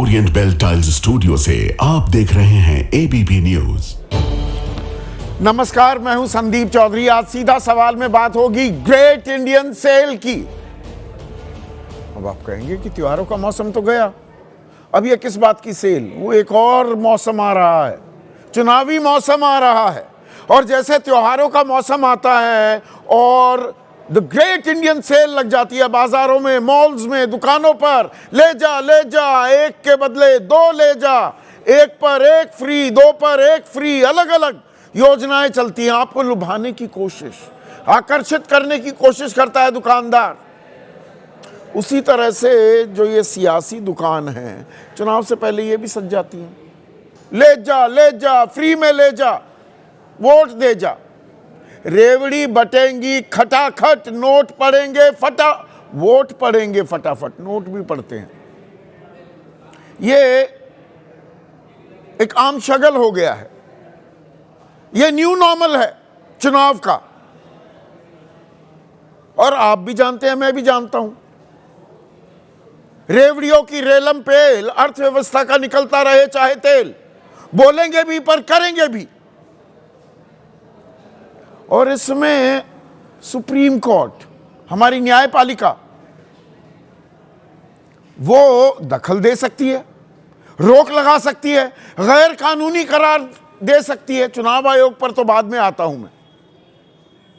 Orient bell tiles studio से आप देख रहे हैं एबीपी न्यूज। नमस्कार, मैं हूं संदीप चौधरी। आज सीधा सवाल में बात होगी ग्रेट इंडियन सेल की। अब आप कहेंगे कि त्योहारों का मौसम तो गया, अब ये किस बात की सेल? वो एक और मौसम आ रहा है, चुनावी मौसम आ रहा है। और जैसे त्योहारों का मौसम आता है और द ग्रेट इंडियन सेल लग जाती है बाजारों में, मॉल्स में, दुकानों पर, ले जा, एक के बदले दो ले जा, एक पर एक फ्री, दो पर एक फ्री, अलग अलग योजनाएं चलती हैं। आपको लुभाने की कोशिश, आकर्षित करने की कोशिश करता है दुकानदार। उसी तरह से जो ये सियासी दुकान है, चुनाव से पहले ये भी सज जाती हैं। ले जा, फ्री में ले जा, वोट दे जा। रेवड़ी बटेंगी खटाखट, नोट पड़ेंगे वोट पड़ेंगे फटाफट, नोट भी पड़ते हैं। ये एक आम शगल हो गया है, ये न्यू नॉर्मल है चुनाव का। और आप भी जानते हैं, मैं भी जानता हूं, रेवड़ियों की रेलम पेल अर्थव्यवस्था का निकलता रहे चाहे तेल। बोलेंगे भी पर करेंगे भी। और इसमें सुप्रीम कोर्ट, हमारी न्यायपालिका, वो दखल दे सकती है, रोक लगा सकती है, गैर कानूनी करार दे सकती है। चुनाव आयोग पर तो बाद में आता हूं मैं।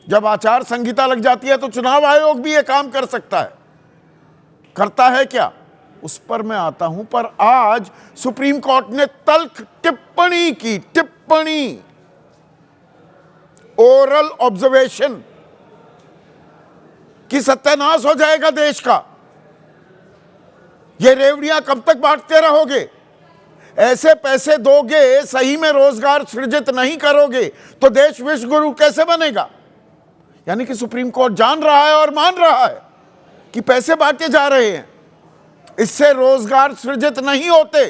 जब आचार संहिता लग जाती है तो चुनाव आयोग भी ये काम कर सकता है। करता है क्या, उस पर मैं आता हूं। पर आज सुप्रीम कोर्ट ने तल्ख टिप्पणी की, ओरल ऑब्जर्वेशन कि सत्यानाश हो जाएगा देश का। ये रेवड़ियां कब तक बांटते रहोगे? ऐसे पैसे दोगे, सही में रोजगार सृजित नहीं करोगे तो देश विश्व गुरु कैसे बनेगा? यानी कि सुप्रीम कोर्ट जान रहा है और मान रहा है कि पैसे बांटे जा रहे हैं, इससे रोजगार सृजित नहीं होते।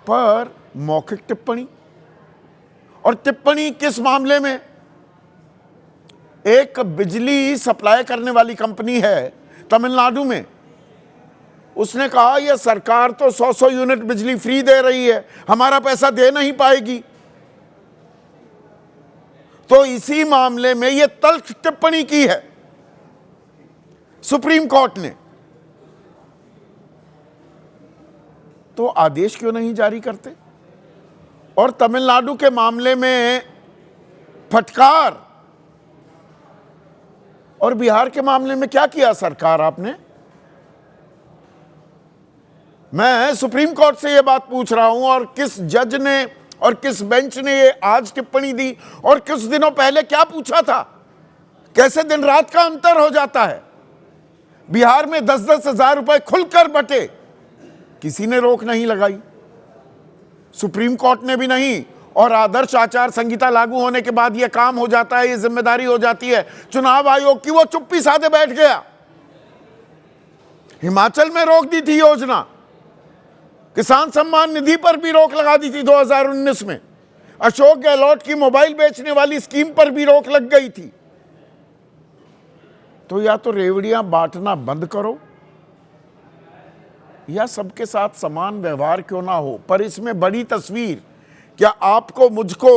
पर मौखिक टिप्पणी, और टिप्पणी किस मामले में? एक बिजली सप्लाई करने वाली कंपनी है तमिलनाडु में, उसने कहा यह सरकार तो 100 यूनिट बिजली फ्री दे रही है, हमारा पैसा दे नहीं पाएगी। तो इसी मामले में यह तल्ख टिप्पणी की है सुप्रीम कोर्ट ने। तो आदेश क्यों नहीं जारी करते? और तमिलनाडु के मामले में फटकार, और बिहार के मामले में क्या किया सरकार आपने? मैं सुप्रीम कोर्ट से यह बात पूछ रहा हूं, और किस जज ने और किस बेंच ने ये आज टिप्पणी दी, और कुछ दिनों पहले क्या पूछा था? कैसे दिन रात का अंतर हो जाता है। बिहार में 10-10 हजार रुपए खुलकर बटे, किसी ने रोक नहीं लगाई, सुप्रीम कोर्ट ने भी नहीं। और आदर्श आचार संहिता लागू होने के बाद यह काम हो जाता है, यह जिम्मेदारी हो जाती है चुनाव आयोग की। वो चुप्पी साधे बैठ गया। हिमाचल में रोक दी थी योजना, किसान सम्मान निधि पर भी रोक लगा दी थी 2019 में। अशोक गहलोत की मोबाइल बेचने वाली स्कीम पर भी रोक लग गई थी। तो या तो रेवड़ियां बांटना बंद करो, या सबके साथ समान व्यवहार क्यों ना हो। पर इसमें बड़ी तस्वीर, क्या आपको मुझको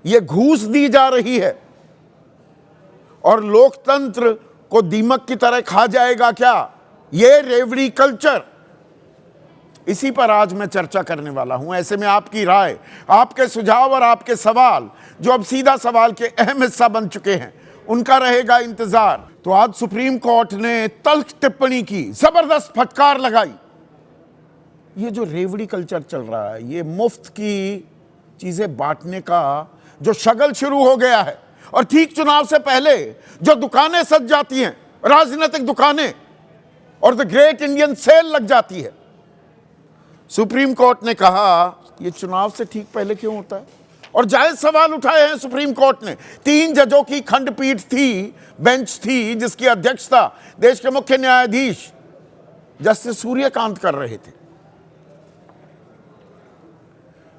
ये घूस दी जा रही है और लोकतंत्र को दीमक की तरह खा जाएगा क्या ये रेवड़ी कल्चर? इसी पर आज मैं चर्चा करने वाला हूं। ऐसे में आपकी राय, आपके सुझाव और आपके सवाल, जो अब सीधा सवाल के अहम हिस्सा बन चुके हैं, उनका रहेगा इंतजार। तो आज सुप्रीम कोर्ट ने तल्ख टिप्पणी की, जबरदस्त फटकार लगाई। ये जो रेवड़ी कल्चर चल रहा है, ये मुफ्त की चीजें बांटने का जो शगल शुरू हो गया है, और ठीक चुनाव से पहले जो दुकानें सज जाती हैं, राजनीतिक दुकानें, और द ग्रेट इंडियन सेल लग जाती है। सुप्रीम कोर्ट ने कहा यह चुनाव से ठीक पहले क्यों होता है? और जायज सवाल उठाए हैं सुप्रीम कोर्ट ने। 3 जजों की खंडपीठ थी, बेंच थी, जिसकी अध्यक्षता देश के मुख्य न्यायाधीश जस्टिस सूर्यकांत कर रहे थे।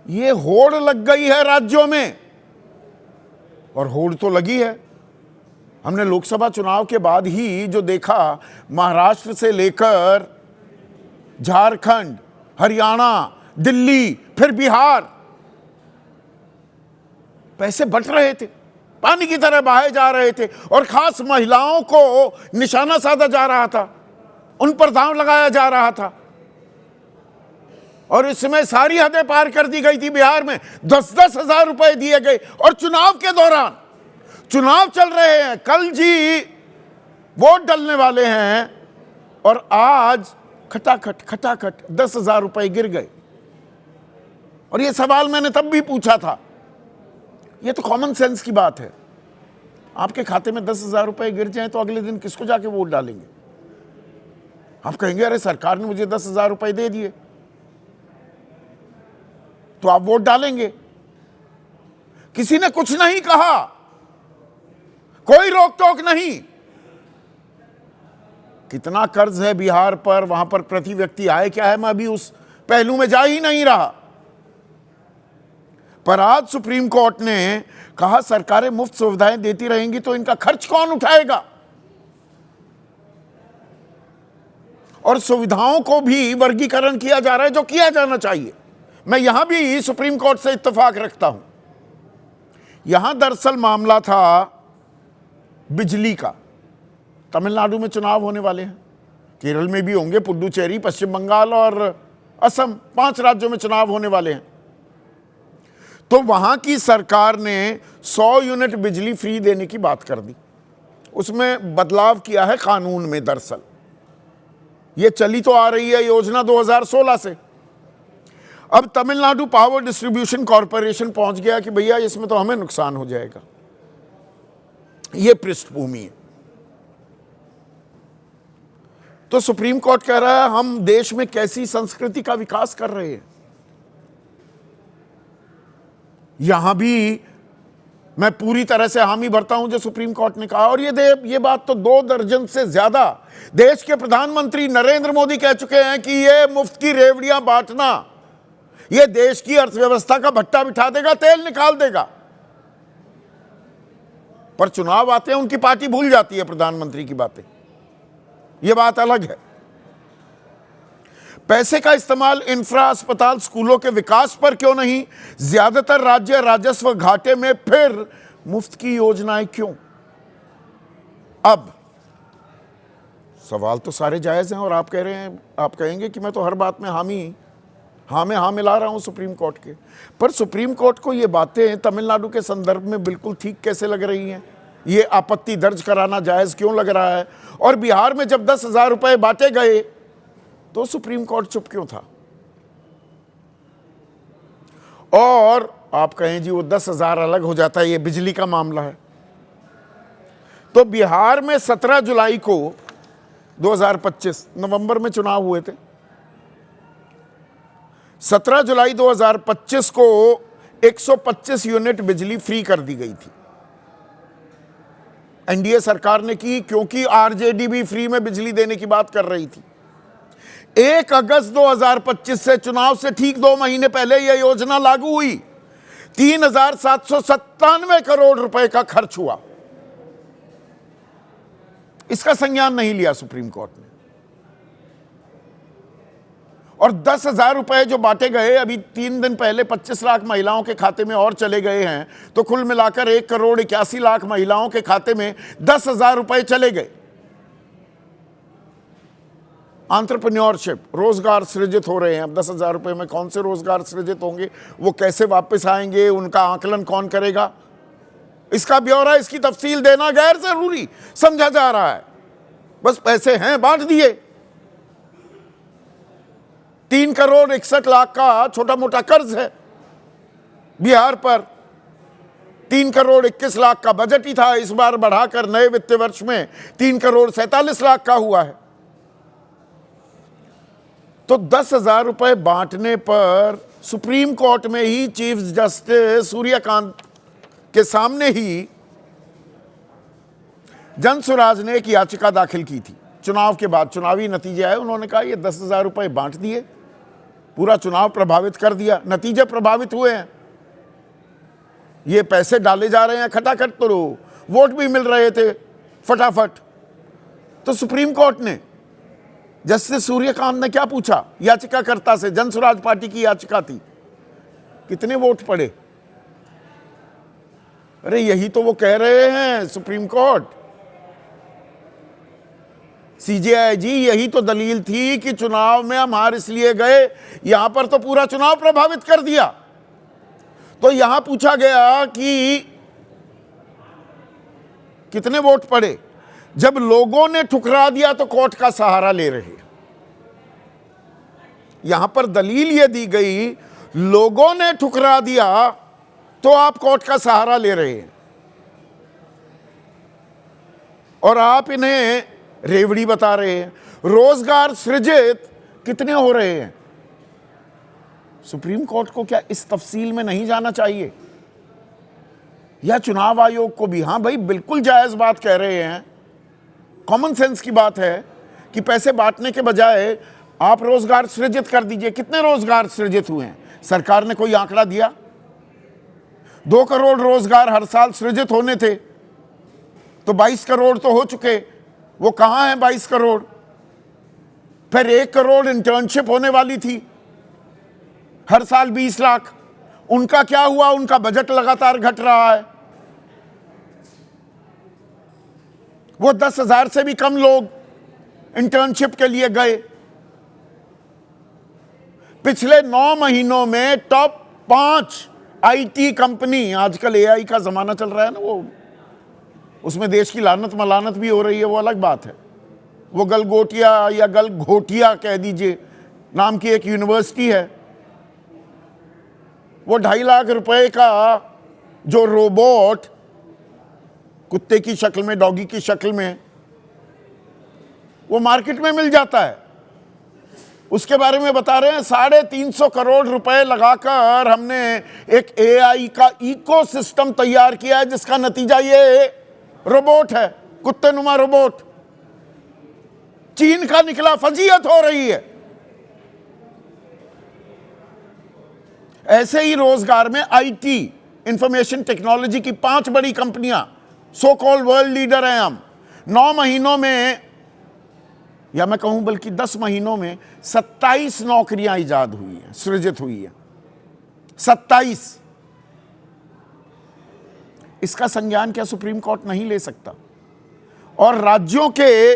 ये होड़ लग गई है राज्यों में, और होड़ तो लगी है। हमने लोकसभा चुनाव के बाद ही जो देखा, महाराष्ट्र से लेकर झारखंड, हरियाणा, दिल्ली, फिर बिहार, पैसे बंट रहे थे, पानी की तरह बहाए जा रहे थे, और खास महिलाओं को निशाना साधा जा रहा था, उन पर दांव लगाया जा रहा था। और इसमें सारी हदें पार कर दी गई थी। बिहार में 10-10 हजार रुपए दिए गए, और चुनाव के दौरान, चुनाव चल रहे हैं, कल जी वोट डलने वाले हैं, और आज खटाखट 10 हजार रुपए गिर गए। और ये सवाल मैंने तब भी पूछा था, ये तो कॉमन सेंस की बात है। आपके खाते में 10 हजार रुपए गिर जाए तो अगले दिन किसको जाके वोट डालेंगे? आप कहेंगे अरे सरकार ने मुझे 10 हजार रुपए दे दिए, तो आप वोट डालेंगे। किसी ने कुछ नहीं कहा, कोई रोक टोक नहीं। कितना कर्ज है बिहार पर, वहां पर प्रति व्यक्ति आय क्या है, मैं अभी उस पहलू में जा ही नहीं रहा। पर आज सुप्रीम कोर्ट ने कहा सरकारें मुफ्त सुविधाएं देती रहेंगी तो इनका खर्च कौन उठाएगा? और सुविधाओं को भी वर्गीकरण किया जा रहा है, जो किया जाना चाहिए। मैं यहां भी सुप्रीम कोर्ट से इत्तेफाक रखता हूं। यहां दरअसल मामला था बिजली का। तमिलनाडु में चुनाव होने वाले हैं, केरल में भी होंगे, पुडुचेरी, पश्चिम बंगाल और असम, 5 राज्यों में चुनाव होने वाले हैं। तो वहां की सरकार ने 100 यूनिट बिजली फ्री देने की बात कर दी। उसमें बदलाव किया है कानून में। दरअसल ये चली तो आ रही है योजना 2016 से। अब तमिलनाडु पावर डिस्ट्रीब्यूशन कॉरपोरेशन पहुंच गया कि भैया इसमें तो हमें नुकसान हो जाएगा। यह पृष्ठभूमि है। तो सुप्रीम कोर्ट कह रहा है हम देश में कैसी संस्कृति का विकास कर रहे हैं। यहां भी मैं पूरी तरह से हामी भरता हूं जो सुप्रीम कोर्ट ने कहा। और ये बात तो 2 दर्जन से ज्यादा देश के प्रधानमंत्री नरेंद्र मोदी कह चुके हैं कि ये मुफ्त की रेवड़ियां बांटना, ये देश की अर्थव्यवस्था का भट्टा बिठा देगा, तेल निकाल देगा। पर चुनाव आते हैं, उनकी पार्टी भूल जाती है प्रधानमंत्री की बातें। यह बात अलग है। पैसे का इस्तेमाल इंफ्रा, अस्पताल, स्कूलों के विकास पर क्यों नहीं? ज्यादातर राज्य राजस्व घाटे में, फिर मुफ्त की योजनाएं क्यों? अब सवाल तो सारे जायज हैं, और आप कह रहे हैं, आप कहेंगे कि मैं तो हर बात में हाँ मिला रहा हूं सुप्रीम कोर्ट के। पर सुप्रीम कोर्ट को ये बातें तमिलनाडु के संदर्भ में बिल्कुल ठीक कैसे लग रही हैं? ये आपत्ति दर्ज कराना जायज क्यों लग रहा है? और बिहार में जब 10 हजार रुपए बांटे गए तो सुप्रीम कोर्ट चुप क्यों था? और आप कहें जी वो 10 हजार अलग हो जाता है, ये बिजली का मामला है। तो बिहार में 17 जुलाई को 2025 नवंबर में चुनाव हुए थे। 17 जुलाई 2025 को 125 यूनिट बिजली फ्री कर दी गई थी। एनडीए सरकार ने की, क्योंकि आरजेडी भी फ्री में बिजली देने की बात कर रही थी। 1 अगस्त 2025 से, चुनाव से ठीक 2 महीने पहले यह योजना लागू हुई। 3,797 करोड़ रुपए का खर्च हुआ। इसका संज्ञान नहीं लिया सुप्रीम कोर्ट ने। और 10 हजार रुपए जो बांटे गए, अभी 3 दिन पहले 25 लाख महिलाओं के खाते में और चले गए हैं, तो कुल मिलाकर 1,81,00,000 महिलाओं के खाते में 10 हजार रुपए चले गए। एंटरप्रेन्योरशिप, रोजगार सृजित हो रहे हैं। अब 10 हजार रुपए में कौन से रोजगार सृजित होंगे, वो कैसे वापस आएंगे, उनका आकलन कौन करेगा? इसका ब्यौरा, इसकी तफसील देना गैर जरूरी समझा जा रहा है। बस पैसे हैं, बांट दिए। 3,61,00,000 का छोटा मोटा कर्ज है बिहार पर। 3,21,00,000 का बजट ही था, इस बार बढ़ाकर नए वित्तीय वर्ष में 3,47,00,000 का हुआ है। तो 10 हजार रुपए बांटने पर सुप्रीम कोर्ट में ही चीफ जस्टिस सूर्यकांत के सामने ही जनसुराज ने एक याचिका दाखिल की थी। चुनाव के बाद चुनावी नतीजे आए, उन्होंने कहा ये 10 हजार रुपए बांट दिए, पूरा चुनाव प्रभावित कर दिया, नतीजे प्रभावित हुए हैं, ये पैसे डाले जा रहे हैं खटाखट, तो वोट भी मिल रहे थे फटाफट। तो सुप्रीम कोर्ट ने जस्टिस सूर्यकांत ने क्या पूछा याचिकाकर्ता से, जन स्वराज पार्टी की याचिका थी, कितने वोट पड़े? अरे यही तो वो कह रहे हैं सुप्रीम कोर्ट, सीजेआई जी, यही तो दलील थी कि चुनाव में हम हार इसलिए गए, यहां पर तो पूरा चुनाव प्रभावित कर दिया। तो यहां पूछा गया कि कितने वोट पड़े। जब लोगों ने ठुकरा दिया तो कोर्ट का सहारा ले रहे। यहां पर दलील यह दी गई, लोगों ने ठुकरा दिया तो आप कोर्ट का सहारा ले रहे हैं, और आप इन्हें रेवड़ी बता रहे हैं। रोजगार सृजित कितने हो रहे हैं? सुप्रीम कोर्ट को क्या इस तफसील में नहीं जाना चाहिए, या चुनाव आयोग को भी? हां भाई, बिल्कुल जायज बात कह रहे हैं, कॉमन सेंस की बात है कि पैसे बांटने के बजाय आप रोजगार सृजित कर दीजिए। कितने रोजगार सृजित हुए हैं? सरकार ने कोई आंकड़ा दिया? 2 करोड़ रोजगार हर साल सृजित होने थे, तो 22 करोड़ तो हो चुके। वो कहां है 22 करोड़? फिर 1 करोड़ इंटर्नशिप होने वाली थी, हर साल 20 लाख। उनका क्या हुआ? उनका बजट लगातार घट रहा है। वो 10,000 से भी कम लोग इंटर्नशिप के लिए गए। पिछले 9 महीनों में टॉप 5 आईटी कंपनी, आजकल एआई का जमाना चल रहा है ना, वो उसमें देश की लानत मलानत भी हो रही है, वो अलग बात है। वो गलगोटिया या गलघोटिया कह दीजिए नाम की एक यूनिवर्सिटी है, वो 2.5 लाख रुपए का जो रोबोट कुत्ते की शक्ल में, डॉगी की शक्ल में, वो मार्केट में मिल जाता है। उसके बारे में बता रहे हैं 350 करोड़ रुपए लगाकर हमने एक एआई का इकोसिस्टम तैयार किया है, जिसका नतीजा ये रोबोट है, कुत्ते नुमा रोबोट। चीन का निकला, फजीयत हो रही है। ऐसे ही रोजगार में आईटी, इंफॉर्मेशन टेक्नोलॉजी की 5 बड़ी कंपनियां, सो कॉल्ड वर्ल्ड लीडर हैं हम। 9 महीनों में, या मैं कहूं बल्कि 10 महीनों में 27 नौकरियां इजाद हुई हैं, सृजित हुई हैं। 27। इसका संज्ञान क्या सुप्रीम कोर्ट नहीं ले सकता? और राज्यों के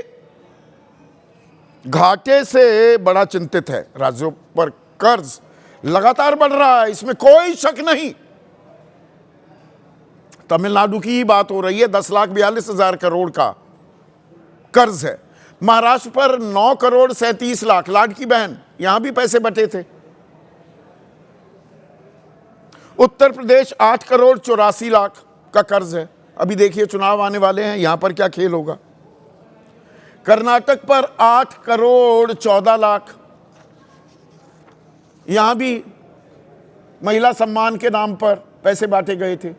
घाटे से बड़ा चिंतित है। राज्यों पर कर्ज लगातार बढ़ रहा है, इसमें कोई शक नहीं। तमिलनाडु की ही बात हो रही है, 10,42,000 करोड़ का कर्ज है। महाराष्ट्र पर 9 करोड़ 37 लाख, लाडकी बहन, यहां भी पैसे बटे थे। उत्तर प्रदेश 8 करोड़ 84 लाख का कर्ज है। अभी देखिए चुनाव आने वाले हैं, यहां पर क्या खेल होगा। कर्नाटक पर 8 करोड़ 14 लाख, यहां भी महिला सम्मान के नाम पर पैसे बांटे गए थे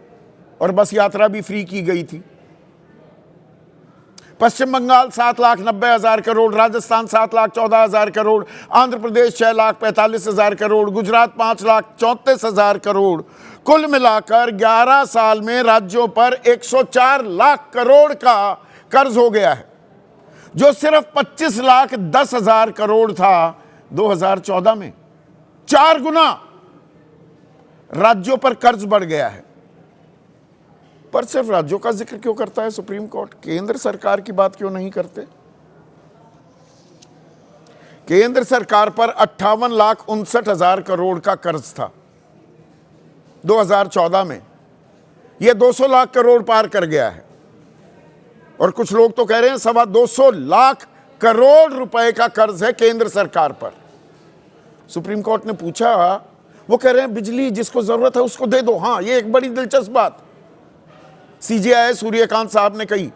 और बस यात्रा भी फ्री की गई थी। पश्चिम बंगाल 7,90,000 करोड़, राजस्थान 7,14,000 करोड़, आंध्र प्रदेश 6,45,000 करोड़, गुजरात 5,34,000 करोड़। कुल मिलाकर 11 साल में राज्यों पर 104 लाख करोड़ का कर्ज हो गया है, जो सिर्फ 25,10,000 करोड़ था 2014 में। 4 गुना राज्यों पर कर्ज बढ़ गया है। पर सिर्फ राज्यों का जिक्र क्यों करता है सुप्रीम कोर्ट? केंद्र सरकार की बात क्यों नहीं करते? केंद्र सरकार पर 58,59,000 करोड़ का कर्ज था 2014 में। यह 200 लाख करोड़ पार कर गया है, और कुछ लोग तो कह रहे हैं 225 लाख करोड़ रुपए का कर्ज है केंद्र सरकार पर। सुप्रीम कोर्ट ने पूछा, वो कह रहे हैं बिजली जिसको जरूरत है उसको दे दो। हां, ये एक बड़ी दिलचस्प बात सीजेआई सूर्यकांत साहब ने कही,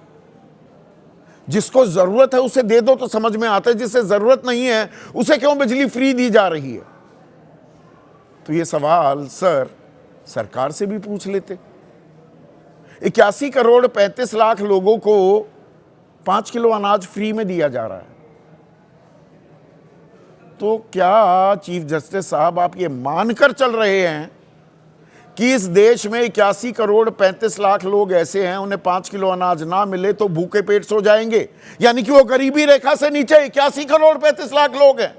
जिसको जरूरत है उसे दे दो तो समझ में आता है, जिसे जरूरत नहीं है उसे क्यों बिजली फ्री दी जा रही है? तो ये सवाल सर सरकार से भी पूछ लेते। 81 करोड़ 35 लाख लोगों को 5 किलो अनाज फ्री में दिया जा रहा है। तो क्या चीफ जस्टिस साहब आप ये मानकर चल रहे हैं कि इस देश में 81 करोड़ 35 लाख लोग ऐसे हैं, उन्हें 5 किलो अनाज ना मिले तो भूखे पेट सो जाएंगे, यानी कि वो गरीबी रेखा से नीचे 81 करोड़ 35 लाख लोग हैं,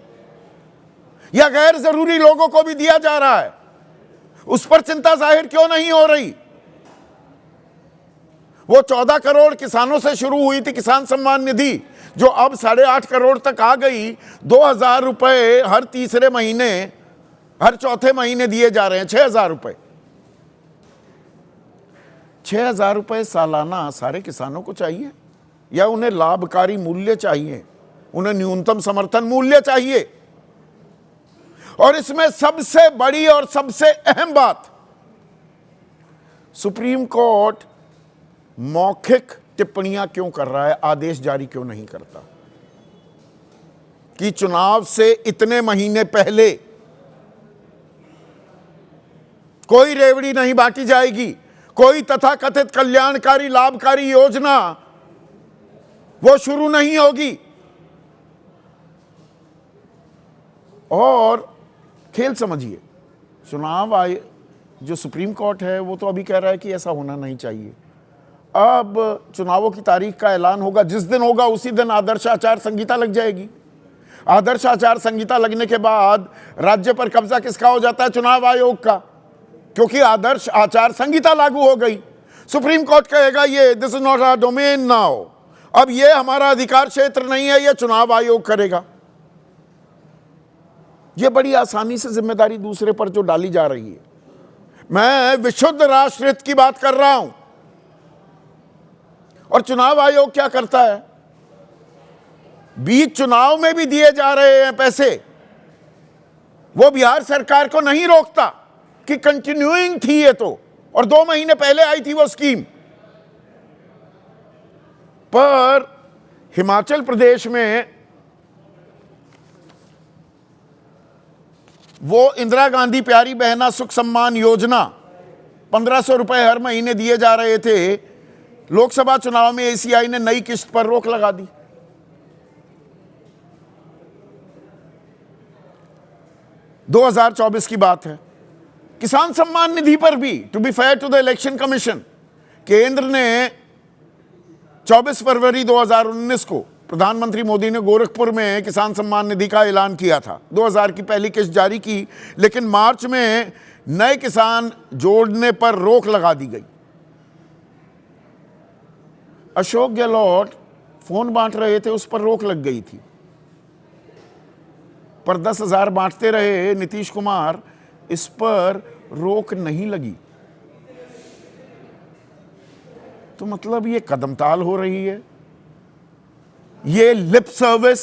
या गैर जरूरी लोगों को भी दिया जा रहा है, उस पर चिंता जाहिर क्यों नहीं हो रही? वो 14 करोड़ किसानों से शुरू हुई थी किसान सम्मान निधि, जो अब 8.5 करोड़ तक आ गई। 2,000 रुपए हर तीसरे महीने, हर चौथे महीने दिए जा रहे हैं। 6,000 रुपए, 6,000 रुपए सालाना सारे किसानों को चाहिए, या उन्हें लाभकारी मूल्य चाहिए? उन्हें न्यूनतम समर्थन मूल्य चाहिए। और इसमें सबसे बड़ी और सबसे अहम बात, सुप्रीम कोर्ट मौखिक टिप्पणियां क्यों कर रहा है, आदेश जारी क्यों नहीं करता कि चुनाव से इतने महीने पहले कोई रेवड़ी नहीं बांटी जाएगी, कोई तथाकथित कल्याणकारी लाभकारी योजना वो शुरू नहीं होगी। और खेल समझिए, चुनाव आयोग जो सुप्रीम कोर्ट है वो तो अभी कह रहा है कि ऐसा होना नहीं चाहिए। अब चुनावों की तारीख का ऐलान होगा, जिस दिन होगा उसी दिन आदर्श आचार संहिता लग जाएगी। आदर्श आचार संहिता लगने के बाद राज्य पर कब्जा किसका हो जाता है? चुनाव आयोग का, क्योंकि आदर्श आचार संहिता लागू हो गई। सुप्रीम कोर्ट कहेगा ये this is not our domain now, अब ये हमारा अधिकार क्षेत्र नहीं है, ये चुनाव आयोग करेगा। ये बड़ी आसानी से जिम्मेदारी दूसरे पर जो डाली जा रही है। मैं विशुद्ध राष्ट्रहित की बात कर रहा हूं। और चुनाव आयोग क्या करता है? बीच चुनाव में भी दिए जा रहे हैं पैसे, वो बिहार सरकार को नहीं रोकता कि कंटिन्यूइंग थी ये तो, और 2 महीने पहले आई थी वो स्कीम। पर हिमाचल प्रदेश में वो इंदिरा गांधी प्यारी बहना सुख सम्मान योजना 1,500 रुपए हर महीने दिए जा रहे थे। लोकसभा चुनाव में एसीआई ने नई किस्त पर रोक लगा दी। - 2024 की बात है। किसान सम्मान निधि पर भी, to be fair to the election commission, केंद्र ने 24 फरवरी 2019 को प्रधानमंत्री मोदी ने गोरखपुर में किसान सम्मान निधि का ऐलान किया था। 2000 की पहली किस्त जारी की, लेकिन मार्च में नए किसान जोड़ने पर रोक लगा दी गई। अशोक गहलोत फोन बांट रहे थे, उस पर रोक लग गई थी, पर 10,000 बांटते रहे नीतीश कुमार, इस पर रोक नहीं लगी। तो मतलब ये कदमताल हो रही है, ये लिप सर्विस,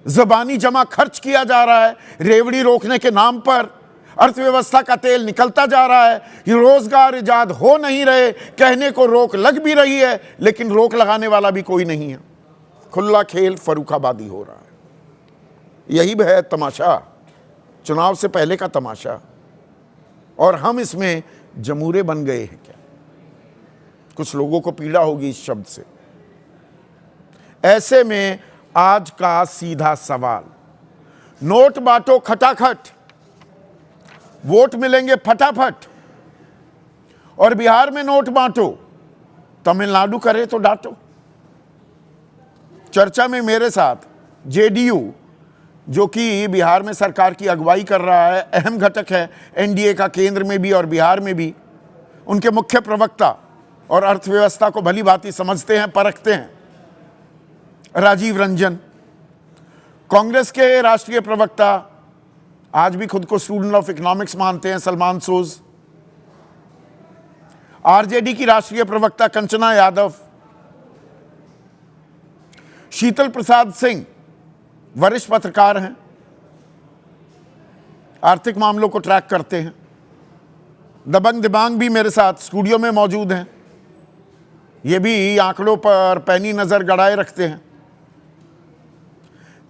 जबानी जमा खर्च किया जा रहा है रेवड़ी रोकने के नाम पर। अर्थव्यवस्था का तेल निकलता जा रहा है, ये रोजगार इजाद हो नहीं रहे, कहने को रोक लग भी रही है, लेकिन रोक लगाने वाला भी कोई नहीं है। खुला खेल फर्रुखाबादी हो रहा है। यही है तमाशा, चुनाव से पहले का तमाशा। और हम इसमें जमूरे बन गए हैं क्या? कुछ लोगों को पीड़ा होगी इस शब्द से। ऐसे में आज का सीधा सवाल, नोट बांटो खटाखट, वोट मिलेंगे फटाफट, और बिहार में नोट बांटो, तमिलनाडु करे तो डांटो। चर्चा में मेरे साथ जेडीयू, जो कि बिहार में सरकार की अगुवाई कर रहा है, अहम घटक है एनडीए का, केंद्र में भी और बिहार में भी, उनके मुख्य प्रवक्ता और अर्थव्यवस्था को भली भांति समझते हैं, परखते हैं, राजीव रंजन। कांग्रेस के राष्ट्रीय प्रवक्ता, आज भी खुद को स्टूडेंट ऑफ इकोनॉमिक्स मानते हैं, सलमान सोज। आरजेडी की राष्ट्रीय प्रवक्ता कंचना यादव। शीतल प्रसाद सिंह वरिष्ठ पत्रकार हैं, आर्थिक मामलों को ट्रैक करते हैं। दबंग दिबांग भी मेरे साथ स्टूडियो में मौजूद हैं, ये भी आंकड़ों पर पैनी नजर गड़ाए रखते हैं।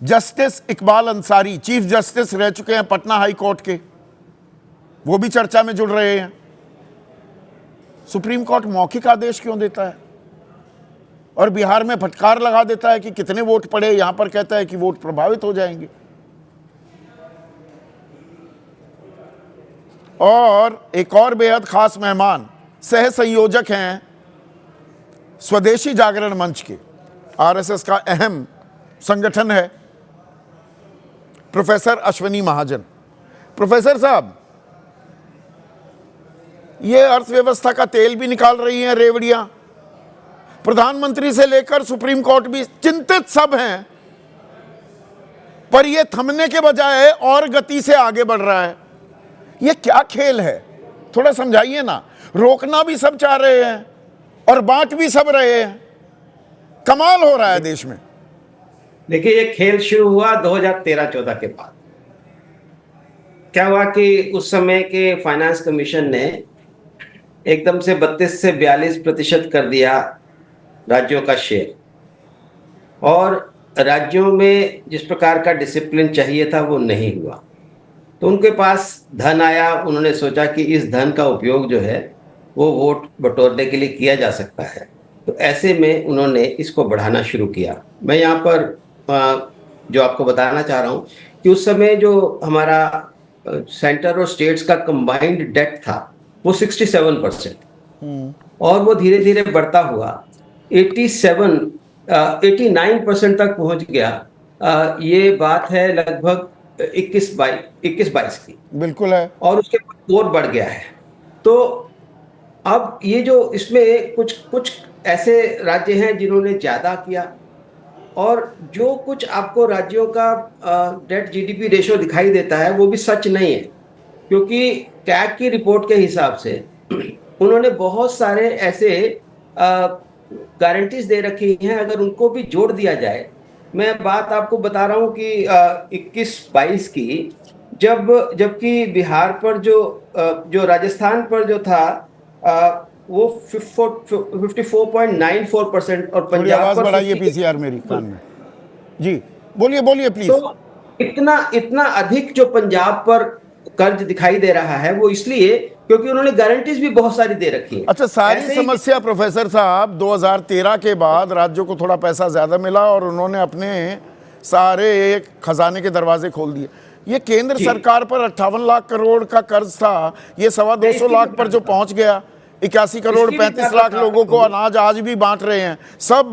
Justice Iqbal Ansari, chief justice रह चुके हैं पटना हाई कोर्ट के, वो भी चर्चा में जुड़ रहे हैं। सुप्रीम कोर्ट मौखिक आदेश क्यों देता है और बिहार में फटकार लगा देता है कि कितने वोट पड़े, यहां पर कहता है कि वोट प्रभावित हो जाएंगे। और एक और बेहद खास मेहमान सह संयोजक हैं स्वदेशी जागरण मंच के, आरएसएस का अहम संगठन है, प्रोफेसर अश्वनी महाजन। प्रोफेसर साहब, ये अर्थव्यवस्था का तेल भी निकाल रही हैं रेवड़ियां, प्रधानमंत्री से लेकर सुप्रीम कोर्ट भी चिंतित सब हैं, पर ये थमने के बजाय और गति से आगे बढ़ रहा है। ये क्या खेल है, थोड़ा समझाइए ना। रोकना भी सब चाह रहे हैं और बांट भी सब रहे हैं, कमाल हो रहा है देश में। देखिए, ये खेल शुरू हुआ 2013-14 के बाद। क्या हुआ कि उस समय के फाइनेंस कमीशन ने एकदम से 32 से 42% कर दिया राज्यों का शेयर, और राज्यों में जिस प्रकार का डिसिप्लिन चाहिए था वो नहीं हुआ। तो उनके पास धन आया, उन्होंने सोचा कि इस धन का उपयोग जो है वो वोट बटोरने के लिए किया जा सकता है। तो ऐसे में उन्होंने इसको बढ़ाना शुरू किया। मैं यहाँ पर जो आपको बताना चाह रहा हूँ कि उस समय जो हमारा सेंटर और स्टेट्स का कंबाइंड डेट था वो 67%, और वो धीरे धीरे बढ़ता हुआ 89% तक पहुंच गया। ये बात है लगभग 21-22 की, बिल्कुल है, और उसके बाद और बढ़ गया है। तो अब ये जो इसमें कुछ ऐसे राज्य हैं जिन्होंने ज़्यादा किया, और जो कुछ आपको राज्यों का डेट जीडीपी रेशो दिखाई देता है वो भी सच नहीं है, क्योंकि कैग की रिपोर्ट के हिसाब से उन्होंने बहुत सारे ऐसे गारंटीज दे रखी हैं, अगर उनको भी जोड़ दिया जाए। मैं बात आपको बता रहा हूँ कि 21-22 की, जबकि बिहार पर जो राजस्थान पर जो था वो 54.94%, और पंजाब पर बढ़ाइए पीसीआर मेरी कान में। जी बोलिए प्लीज। तो इतना अधिक जो पंजाब पर कर्ज दिखाई दे रहा है वो इसलिए क्योंकि उन्होंने गारंटीज भी बहुत सारी दे रखी है। अच्छा, सारी समस्या प्रोफेसर साहब 2013 के बाद राज्यों को थोड़ा पैसा ज्यादा मिला और उन्होंने अपने सारे खजाने के दरवाजे खोल दिए। ये केंद्र सरकार पर 58 लाख करोड़ का कर्ज था, ये 225 लाख पर जो पहुंच गया, 81 करोड़ 35 लाख लोगों को अनाज आज भी बांट रहे हैं, सब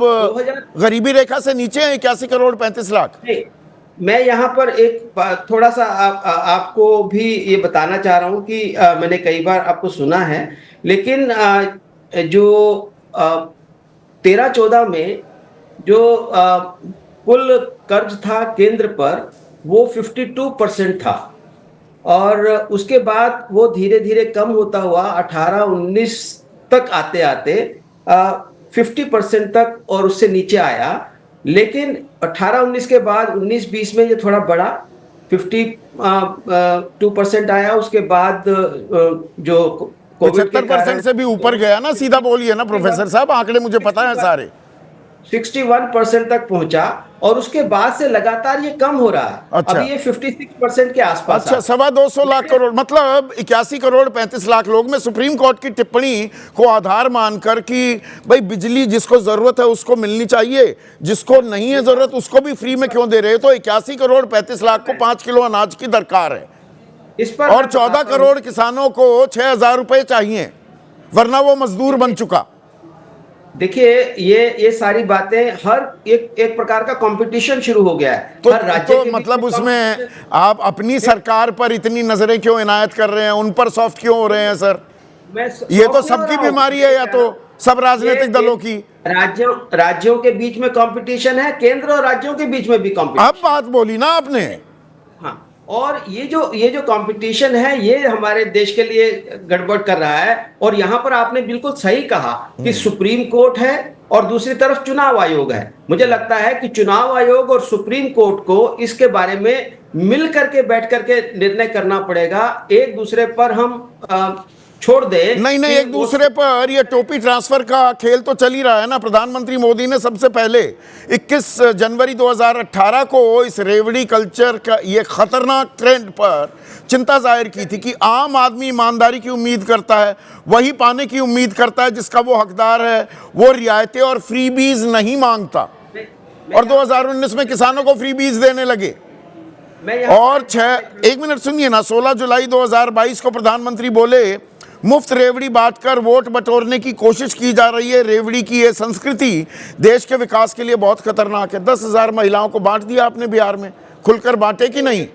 गरीबी रेखा से नीचे हैं 81 करोड़ 35 लाख। मैं यहाँ पर एक थोड़ा सा आपको भी ये बताना चाह रहा हूँ कि मैंने कई बार आपको सुना है, लेकिन जो 13-14 में जो कुल कर्ज था केंद्र पर वो 52% था, और उसके बाद वो धीरे धीरे कम होता हुआ 18-19 तक आते आते 50% तक और उससे नीचे आया। लेकिन 18-19 के बाद 19-20 में ये थोड़ा बढ़ा, 52% आया। उसके बाद जो 75% से भी ऊपर गया ना, सीधा बोलिए ना प्रोफेसर साहब, आंकड़े मुझे पता है सारे। 61% तक पहुंचा, और उसके बाद से लगातार ये कम हो रहा है। अच्छा। अभी ये 56% के आसपास। अच्छा, 225 लाख करोड़, मतलब 81 करोड़ 35 लाख लोग में सुप्रीम कोर्ट की टिप्पणी को आधार मानकर कि भाई बिजली जिसको जरूरत है उसको मिलनी चाहिए, जिसको नहीं है जरूरत उसको भी फ्री में क्यों दे रहे हो, तो 81 करोड़ 35 लाख को 5 किलो अनाज की दरकार है, इस पर और 14 करोड़ किसानों को 6,000 रुपए चाहिए, वरना वो मजदूर बन चुका। देखिए, ये सारी बातें, हर एक प्रकार का कंपटीशन शुरू हो गया है हर राज्य तो के मतलब उसमें आप अपनी सरकार पर इतनी नजरें क्यों इनायत कर रहे हैं, उन पर सॉफ्ट क्यों हो रहे हैं सर? ये तो सबकी बीमारी है, या तो सब राजनीतिक दलों की। राज्यों के बीच में कंपटीशन है, केंद्र और राज्यों के बीच में भी कंपटीशन। अब बात बोली ना आपने। हाँ, और ये जो कंपटीशन है ये हमारे देश के लिए गड़बड़ कर रहा है। और यहाँ पर आपने बिल्कुल सही कहा कि सुप्रीम कोर्ट है और दूसरी तरफ चुनाव आयोग है। मुझे लगता है कि चुनाव आयोग और सुप्रीम कोर्ट को इसके बारे में मिल करके बैठ करके निर्णय करना पड़ेगा। एक दूसरे पर हम छोड़ दे। नहीं, एक दूसरे पर ये टोपी ट्रांसफर का खेल तो चल ही रहा है ना। प्रधानमंत्री मोदी ने सबसे पहले 21 जनवरी 2018 को इस रेवड़ी कल्चर का ये खतरनाक ट्रेंड पर चिंता जाहिर की थी कि आम आदमी ईमानदारी की उम्मीद करता है, वही पाने की उम्मीद करता है जिसका वो हकदार है, वो रियायतें और फ्रीबीज नहीं मांगता। और 2019 में किसानों को फ्रीबीज देने लगे। और 1 मिनट सुनिए ना, 16 जुलाई 2022 को प्रधानमंत्री बोले मुफ्त रेवड़ी बांटकर वोट बटोरने की कोशिश की जा रही है। रेवड़ी की ये संस्कृति देश के विकास के लिए बहुत खतरनाक है। 10,000 महिलाओं को बांट दिया आपने बिहार में, खुलकर बांटे कि नहीं?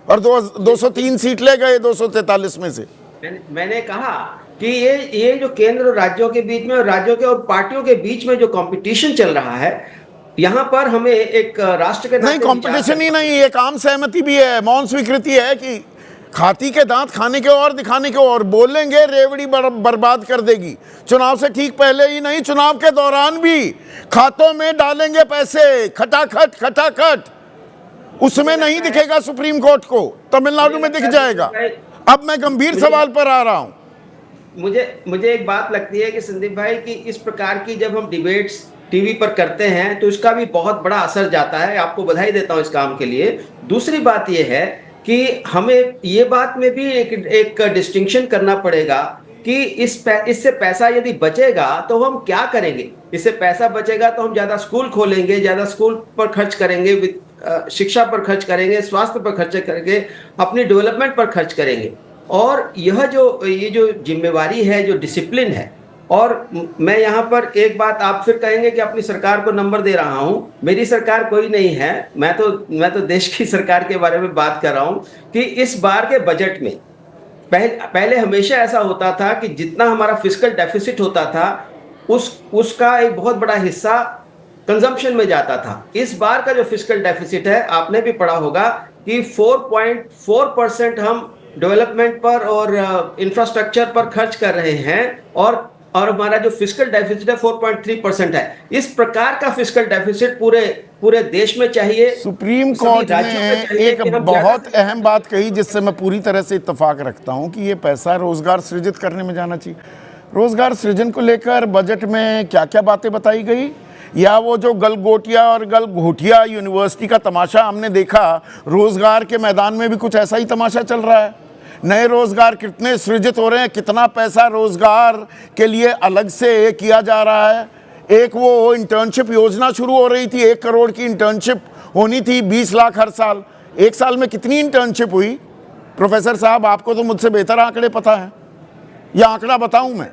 और 203 सीट ले गए 243 में से। मैंने कहा कि ये जो केंद्र और राज्यों के बीच में और राज्यों के और पार्टियों के बीच में जो कंपटीशन चल रहा है, यहाँ पर हमें एक राष्ट्र के नहीं, कंपटीशन ही नहीं, एक आम सहमति भी है, मौन स्वीकृति है कि खाती के दांत खाने के और दिखाने के और। बोलेंगे रेवड़ी बर्बाद कर देगी, चुनाव से ठीक पहले ही नहीं, चुनाव के दौरान भी खातों में डालेंगे पैसे, खटाखट खटाखट। उसमें नहीं दिखेगा सुप्रीम कोर्ट को, तमिलनाडु में दिख जाएगा। अब मैं गंभीर सवाल पर आ रहा हूं। मुझे एक बात लगती है कि संदीप भाई कि इस प्रकार की जब हम डिबेट्स टीवी पर करते हैं तो इसका भी बहुत बड़ा असर जाता है। आपको बधाई देता हूं इस काम के लिए। दूसरी बात यह है कि हमें ये बात में भी एक डिस्टिंक्शन करना पड़ेगा कि इससे पैसा यदि बचेगा तो हम क्या करेंगे। इससे पैसा बचेगा तो हम ज्यादा स्कूल खोलेंगे, ज्यादा स्कूल पर खर्च करेंगे, शिक्षा पर खर्च करेंगे, स्वास्थ्य पर खर्च करेंगे, अपनी डेवलपमेंट पर खर्च करेंगे। और ये जो जिम्मेवारी है, जो डिसिप्लिन है, और मैं यहाँ पर एक बात, आप फिर कहेंगे कि अपनी सरकार को नंबर दे रहा हूँ। मेरी सरकार कोई नहीं है, मैं तो देश की सरकार के बारे में बात कर रहा हूँ कि इस बार के बजट में पहले हमेशा ऐसा होता था कि जितना हमारा फिस्कल डेफिसिट होता था उसका एक बहुत बड़ा हिस्सा कंजम्पशन में जाता था। इस बार का जो फिस्कल डेफिसिट है, आपने भी पढ़ा होगा कि 4.4% हम डेवलपमेंट पर और इंफ्रास्ट्रक्चर पर खर्च कर रहे हैं, और हमारा जो फिस्कल डेफिसिट है 4.3% है। इस प्रकार का फिस्कल डेफिसिट पूरे देश में चाहिए। सुप्रीम कोर्ट ने एक बहुत अहम बात कही जिससे मैं पूरी तरह से इत्तेफाक रखता हूं कि ये पैसा रोजगार सृजित करने में जाना चाहिए। रोजगार सृजन को लेकर बजट में क्या क्या बातें बताई गई, या वो जो गलगोटिया और गलघोटिया यूनिवर्सिटी का तमाशा हमने देखा, रोजगार के मैदान में भी कुछ ऐसा ही तमाशा चल रहा है। नए रोजगार कितने सृजित हो रहे हैं, कितना पैसा रोजगार के लिए अलग से किया जा रहा है। एक वो इंटर्नशिप योजना शुरू हो रही थी, 1 करोड़ की इंटर्नशिप होनी थी, 20 लाख हर साल। 1 साल में कितनी इंटर्नशिप हुई? प्रोफेसर साहब, आपको तो मुझसे बेहतर आंकड़े पता है, या आंकड़ा बताऊं मैं?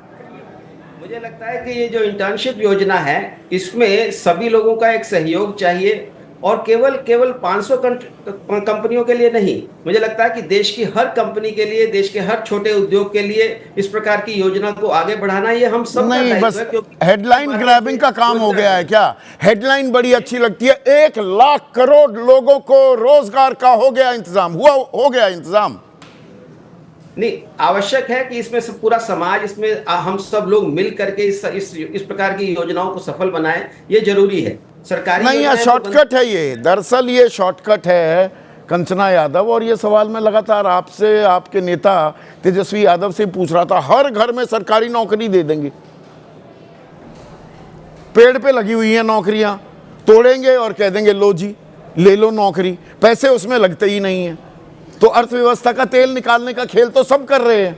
मुझे लगता है कि ये जो इंटर्नशिप योजना है, इसमें सभी लोगों का एक सहयोग चाहिए, और केवल 500 कंपनियों के लिए नहीं। मुझे लगता है कि देश की हर कंपनी के लिए, देश के हर छोटे उद्योग के लिए इस प्रकार की योजना को आगे बढ़ाना, ये हम सब नहीं, बस हेडलाइन ग्रैबिंग का काम हो गया है क्या? हेडलाइन बड़ी अच्छी लगती है, 1 लाख करोड़ लोगों को रोजगार का हो गया इंतजाम, हो गया इंतजाम। नहीं, आवश्यक है कि इसमें सब पूरा समाज, इसमें हम सब लोग मिल करके इस प्रकार की योजनाओं को सफल बनाएं, ये जरूरी है। सरकारी नहीं, यह शॉर्टकट है, ये दरअसल ये शॉर्टकट है कंचना यादव। और ये सवाल मैं लगातार आपसे, आपके नेता तेजस्वी यादव से पूछ रहा था, हर घर में सरकारी नौकरी दे देंगे, पेड़ पे लगी हुई हैं नौकरियां, तोड़ेंगे और कह देंगे लो जी ले लो नौकरी, पैसे उसमें लगते ही नहीं है। तो अर्थव्यवस्था का तेल निकालने का खेल तो सब कर रहे हैं।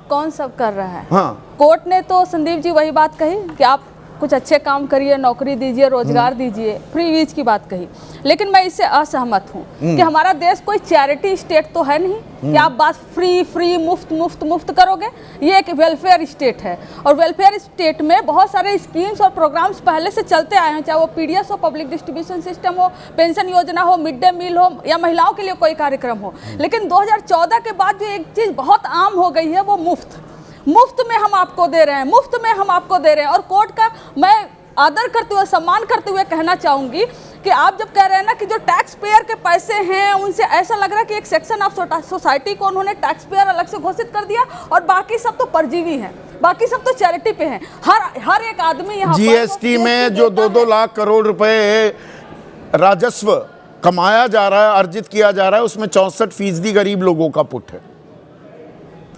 कौन सब कर रहा है? हाँ, कोर्ट ने तो संदीप जी वही बात कही कि आप कुछ अच्छे काम करिए, नौकरी दीजिए, रोजगार दीजिए, फ्री वीज की बात कही। लेकिन मैं इससे असहमत हूँ कि हमारा देश कोई चैरिटी स्टेट तो है नहीं कि आप बात फ्री मुफ्त करोगे। ये एक वेलफेयर स्टेट है, और वेलफेयर स्टेट में बहुत सारे स्कीम्स और प्रोग्राम्स पहले से चलते आए हैं, चाहे वो पीडीएस हो, पब्लिक डिस्ट्रीब्यूशन सिस्टम हो, पेंशन योजना हो, मिड डे मील हो, या महिलाओं के लिए कोई कार्यक्रम हो। लेकिन 2014 के बाद जो एक चीज़ बहुत आम हो गई है वो मुफ्त में हम आपको दे रहे हैं, मुफ्त में हम आपको दे रहे हैं। और कोर्ट का मैं आदर करते हुए, सम्मान करते हुए कहना चाहूँगी कि आप जब कह रहे हैं ना कि जो टैक्स पेयर के पैसे हैं उनसे, ऐसा लग रहा है कि एक सेक्शन ऑफ सोसाइटी को उन्होंने टैक्स पेयर अलग से घोषित कर दिया, और बाकी सब तो परजीवी हैं, बाकी सब तो चैरिटी पे हैं। हर एक आदमी यहाँ जीएसटी में जो 2-2 लाख करोड़ रुपए राजस्व कमाया जा रहा है, अर्जित किया जा रहा है, उसमें 64% गरीब लोगों का पुट है।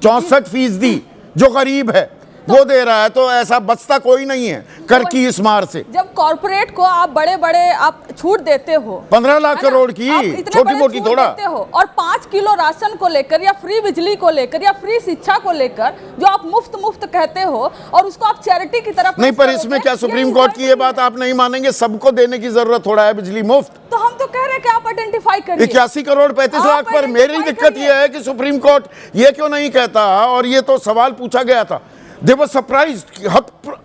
64% जो गरीब है वो दे रहा है, तो ऐसा बचता कोई नहीं है कर की इस मार से। जब कॉर्पोरेट को आप बड़े आप छूट देते हो 15 लाख करोड़ की, छोटी मोटी थोड़ा, हो, और 5 किलो राशन को लेकर, या फ्री बिजली को लेकर, या फ्री शिक्षा को लेकर जो आप मुफ्त कहते हो, और उसको आप चैरिटी की तरफ नहीं। पर इसमें क्या सुप्रीम कोर्ट की ये बात आप नहीं मानेंगे? सबको देने की जरूरत थोड़ा है बिजली मुफ्त। तो हम तो कह रहे हैं कि आप आइडेंटिफाई करिए। 81 करोड़ 35 लाख पर मेरी दिक्कत यह है कि सुप्रीम कोर्ट ये क्यों नहीं कहता, और ये तो सवाल पूछा गया था, दे वर सरप्राइज,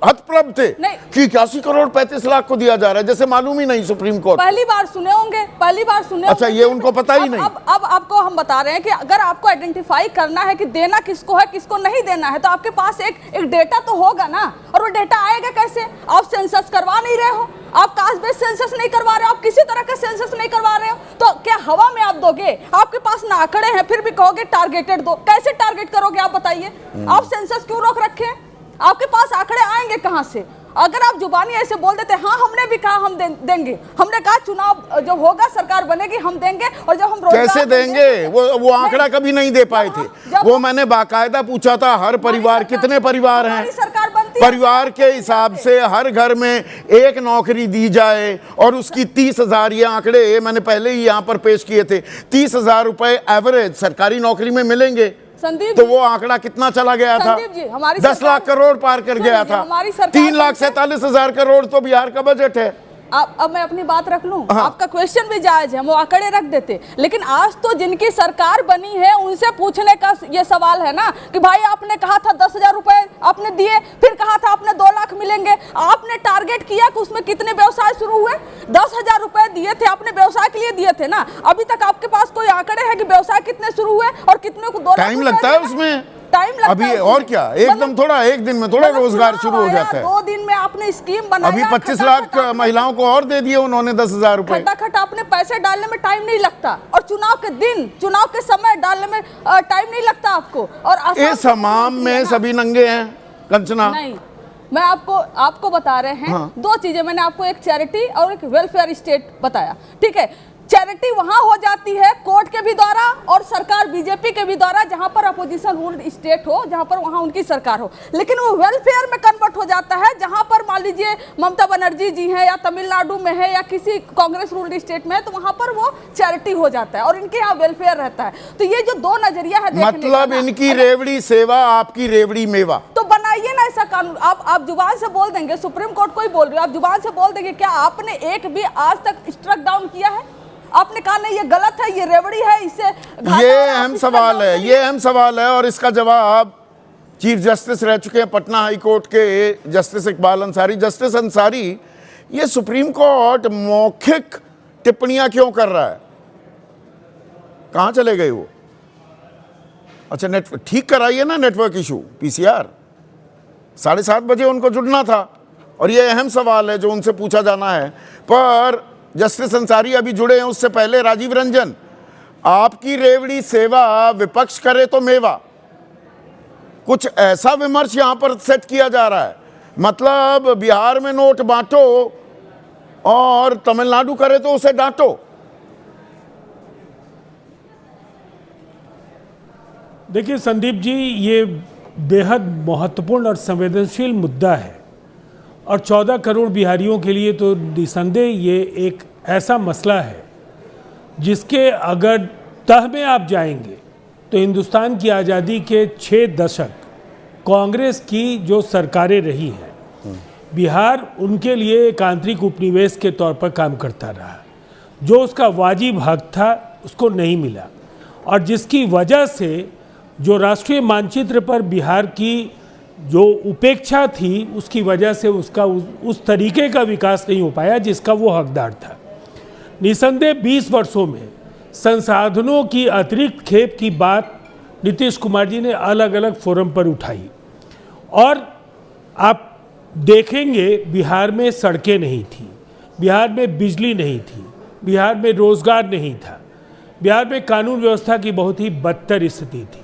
हतप्रभ थे कि 81 करोड़ 35 लाख को दिया जा रहा है, जैसे मालूम ही नहीं सुप्रीम कोर्ट। पहली बार सुने होंगे, पहली बार सुने। अच्छा, ये उनको पता ही नहीं। अब आपको हम बता रहे हैं कि अगर आपको आइडेंटिफाई करना है कि देना किसको है किसको नहीं देना है, तो आपके पास एक डेटा तो होगा ना, और वो डेटा आएगा कैसे? आप सेंसस करवा नहीं रहे हो, आप कास्ट बेस्ड सेंसस नहीं करवा रहे हो, आप किसी तरह का सेंसस नहीं करवा रहे हो, तो क्या हवा में आप दोगे? आपके पास ना आंकड़े हैं फिर भी कहोगे टारगेटेड दो, कैसे टारगेट करोगे आप बताइए? आप सेंसस क्यों रोक रखे हैं? आपके पास आंकड़े आएंगे कहां से? अगर आप जुबानी ऐसे बोल देते, हाँ हमने भी कहा हम देंगे, हमने कहा चुनाव जब होगा सरकार बनेगी हम देंगे, और जब हम कैसे देंगे वो आंकड़ा कभी नहीं दे पाए थे। वो मैंने बाकायदा पूछा था, हर परिवार कितने परिवार हैं, सरकार बनती परिवार के हिसाब से हर घर में एक नौकरी दी जाए, और उसकी 30,000, ये आंकड़े मैंने पहले ही यहाँ पर पेश किए थे, 30,000 रुपए एवरेज सरकारी नौकरी में मिलेंगे। तो वो आंकड़ा कितना चला गया था? 10 लाख करोड़ पार कर गया था। 3,47,000 करोड़ तो बिहार का बजट है। अब मैं अपनी बात रख लूं। हाँ। आपका क्वेश्चन भी जायज है, वो आंकड़े रख देते, लेकिन आज तो जिनकी सरकार बनी है उनसे पूछने का ये सवाल है ना कि भाई आपने कहा था 10,000 रुपए आपने दिए, फिर कहा था आपने 2 लाख मिलेंगे, आपने टारगेट किया कि उसमें कितने व्यवसाय शुरू हुए? 10,000 रुपए दिए थे आपने, व्यवसाय के लिए दिए थे ना। अभी तक आपके पास कोई आंकड़े हैं कि व्यवसाय कितने शुरू हुए और कितने को 2 लाख? टाइम लगता है उसमें, टाइम लगता अभी है और क्या, एकदम थोड़ा एक दिन में थोड़ा रोजगार शुरू हो जाता है। 2 दिन में आपने स्कीम बनाया, अभी 25 लाख महिलाओं को और दे दिए उन्होंने 10,000 रुपए। खटाखट आपने पैसे डालने में टाइम नहीं लगता, और चुनाव के दिन चुनाव के समय डालने में टाइम नहीं लगता आपको। और इस हमाम में सभी नंगे हैं कंचना? नहीं, मैं आपको बता रहे हैं। हाँ। 2 चीजें मैंने आपको, एक चैरिटी और एक वेलफेयर स्टेट बताया, ठीक है। चैरिटी वहां हो जाती है कोर्ट के भी द्वारा और सरकार बीजेपी के भी द्वारा, जहां पर अपोजिशन रूल्ड स्टेट हो, जहां पर वहां उनकी सरकार हो। लेकिन वो वेलफेयर में कन्वर्ट हो जाता है जहां पर मान लीजिए ममता बनर्जी जी हैं, या तमिलनाडु में है, या किसी कांग्रेस रूल्ड स्टेट में है, तो वहां पर वो चैरिटी हो जाता है और इनके यहाँ वेलफेयर रहता है। तो ये जो 2 नजरिया है, मतलब इनकी रेवड़ी सेवा, आपकी रेवड़ी मेवा। तो बनाइए ना ऐसा कानून। आप जुबान से बोल देंगे, सुप्रीम कोर्ट को ही बोल रहे हो, आप जुबान से बोल देंगे, क्या आपने एक भी आज तक स्ट्रक डाउन किया है? आपने कहा नहीं ये गलत है, ये रेवड़ी है, इससे ये अहम सवाल है, ये अहम सवाल है, और इसका जवाब चीफ जस्टिस रह चुके हैं पटना हाई कोर्ट के जस्टिस इकबाल अंसारी। जस्टिस अंसारी, ये सुप्रीम कोर्ट मौखिक टिप्पणियां क्यों कर रहा है? कहां चले गए वो? अच्छा, नेटवर्क ठीक कराइए ना, नेटवर्क इशू, पीसीआर 7:30 बजे उनको जुड़ना था, और ये अहम सवाल है जो उनसे पूछा जाना है। पर जस्टिस अंसारी अभी जुड़े हैं, उससे पहले राजीव रंजन, आपकी रेवड़ी सेवा विपक्ष करे तो मेवा, कुछ ऐसा विमर्श यहां पर सेट किया जा रहा है। मतलब बिहार में नोट बांटो और तमिलनाडु करे तो उसे डांटो। देखिए संदीप जी, ये बेहद महत्वपूर्ण और संवेदनशील मुद्दा है, और 14 करोड़ बिहारियों के लिए तो निसंदेह ये एक ऐसा मसला है जिसके अगर तह में आप जाएंगे तो हिंदुस्तान की आज़ादी के 6 दशक कांग्रेस की जो सरकारें रही हैं, बिहार उनके लिए एक आंतरिक उपनिवेश के तौर पर काम करता रहा। जो उसका वाजिब हक था उसको नहीं मिला, और जिसकी वजह से जो राष्ट्रीय मानचित्र पर बिहार की जो उपेक्षा थी, उसकी वजह से उसका उस तरीके का विकास नहीं हो पाया जिसका वो हकदार था। निसंदेह 20 वर्षों में संसाधनों की अतिरिक्त खेप की बात नीतीश कुमार जी ने अलग अलग फोरम पर उठाई, और आप देखेंगे बिहार में सड़कें नहीं थी, बिहार में बिजली नहीं थी, बिहार में रोजगार नहीं था, बिहार में कानून व्यवस्था की बहुत ही बदतर स्थिति थी।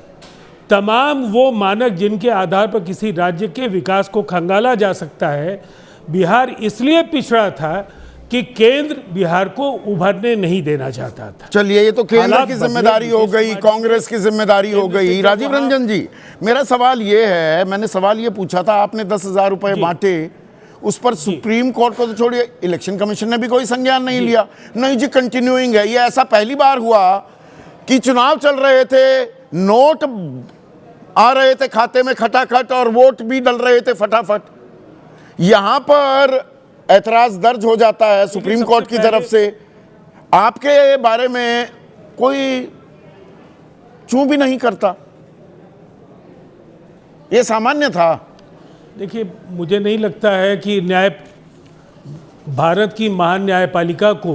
तमाम वो मानक जिनके आधार पर किसी राज्य के विकास को खंगाला जा सकता है, बिहार इसलिए पिछड़ा था कि केंद्र बिहार को उभरने नहीं देना चाहता था। चलिए, ये तो केंद्र की जिम्मेदारी हो गई, कांग्रेस की जिम्मेदारी हो गई। राजीव रंजन जी, मेरा सवाल ये है, मैंने सवाल ये पूछा था, आपने 10,000 रुपए बांटे, उस पर सुप्रीम कोर्ट को तो छोड़िए, इलेक्शन कमीशन ने भी कोई संज्ञान नहीं लिया। नहीं जी, कंटिन्यूइंग है। ये ऐसा पहली बार हुआ कि चुनाव चल रहे थे, नोट आ रहे थे खाते में खटाखट, और वोट भी डल रहे थे फटाफट। यहां पर ऐतराज दर्ज हो जाता है सुप्रीम कोर्ट की तरफ से, आपके बारे में कोई चूं भी नहीं करता, ये सामान्य था। देखिए, मुझे नहीं लगता है कि भारत की महान न्यायपालिका को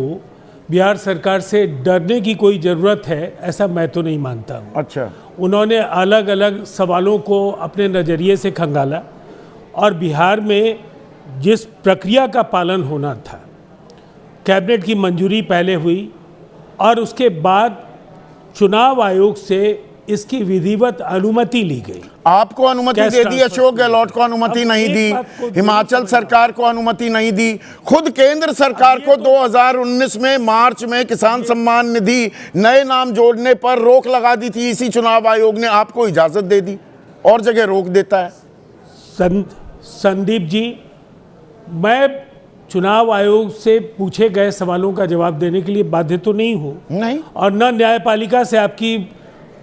बिहार सरकार से डरने की कोई ज़रूरत है, ऐसा मैं तो नहीं मानता हूँ। अच्छा, उन्होंने अलग अलग सवालों को अपने नज़रिए से खंगाला और बिहार में जिस प्रक्रिया का पालन होना था, कैबिनेट की मंजूरी पहले हुई और उसके बाद चुनाव आयोग से इसकी विधिवत अनुमति ली गई। आपको अनुमति दे दी, अशोक गहलोत को अनुमति नहीं दी, हिमाचल सरकार को अनुमति नहीं दी, खुद केंद्र सरकार को 2019 में मार्च में किसान सम्मान निधि नए नाम जोड़ने पर रोक लगा दी थी इसी चुनाव आयोग ने, आपको इजाजत दे दी और जगह रोक देता है। संदीप जी, मैं चुनाव आयोग से पूछे गए सवालों का जवाब देने के लिए बाध्य तो नहीं हूँ, नहीं, और न न्यायपालिका से आपकी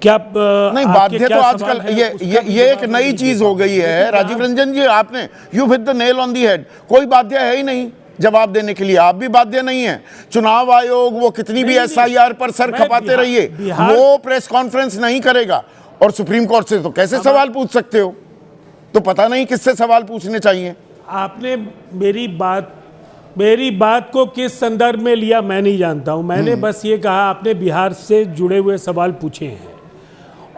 क्या नहीं बाध्य तो आजकल ये एक नई चीज हो गई है राजीव रंजन जी, आपने you hit the nail on the head. कोई बाध्य है ही नहीं जवाब देने के लिए, आप भी बाध्य नहीं है। चुनाव आयोग वो कितनी भी SIR पर सर खपाते रहिए, वो प्रेस कॉन्फ्रेंस नहीं करेगा। और सुप्रीम कोर्ट से तो कैसे सवाल पूछ सकते हो, तो पता नहीं किससे सवाल पूछने चाहिए। आपने मेरी बात को किस संदर्भ में लिया मैं नहीं जानता हूं। मैंने बस ये कहा आपने बिहार से जुड़े हुए सवाल पूछे हैं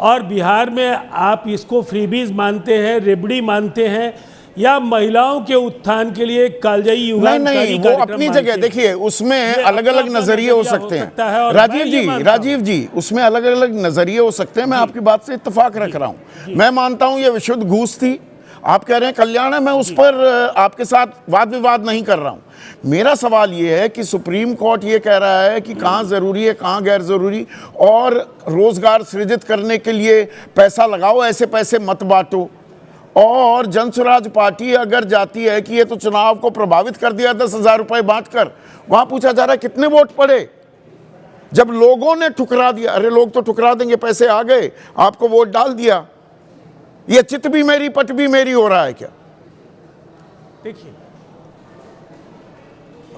और बिहार में आप इसको फ्रीबीज मानते हैं, रेबड़ी मानते हैं, या महिलाओं के उत्थान के लिए कालजयी युगान नहीं, वो अपनी जगह देखिए, उसमें अलग अलग नजरिए हो सकते हैं। राजीव जी उसमें अलग अलग नजरिए हो सकते हैं, मैं आपकी बात से इत्तेफाक रख रहा हूं। मैं मानता हूं ये विशुद्ध घूस थी, आप कह रहे हैं कल्याण है, मैं उस पर आपके साथ वाद विवाद नहीं कर रहा हूं। मेरा सवाल ये है कि सुप्रीम कोर्ट ये कह रहा है कि कहां जरूरी है कहां गैर जरूरी, और रोजगार सृजित करने के लिए पैसा लगाओ, ऐसे पैसे मत बांटो। और जनसुराज पार्टी अगर जाती है कि ये तो चुनाव को प्रभावित कर दिया 10,000 रुपए बांटकर, वहां पूछा जा रहा है कितने वोट पड़े, जब लोगों ने ठुकरा दिया, अरे लोग तो ठुकरा देंगे, पैसे आ गए, आपको वोट डाल दिया, ये चित भी मेरी पट भी मेरी हो रहा है क्या? देखिए,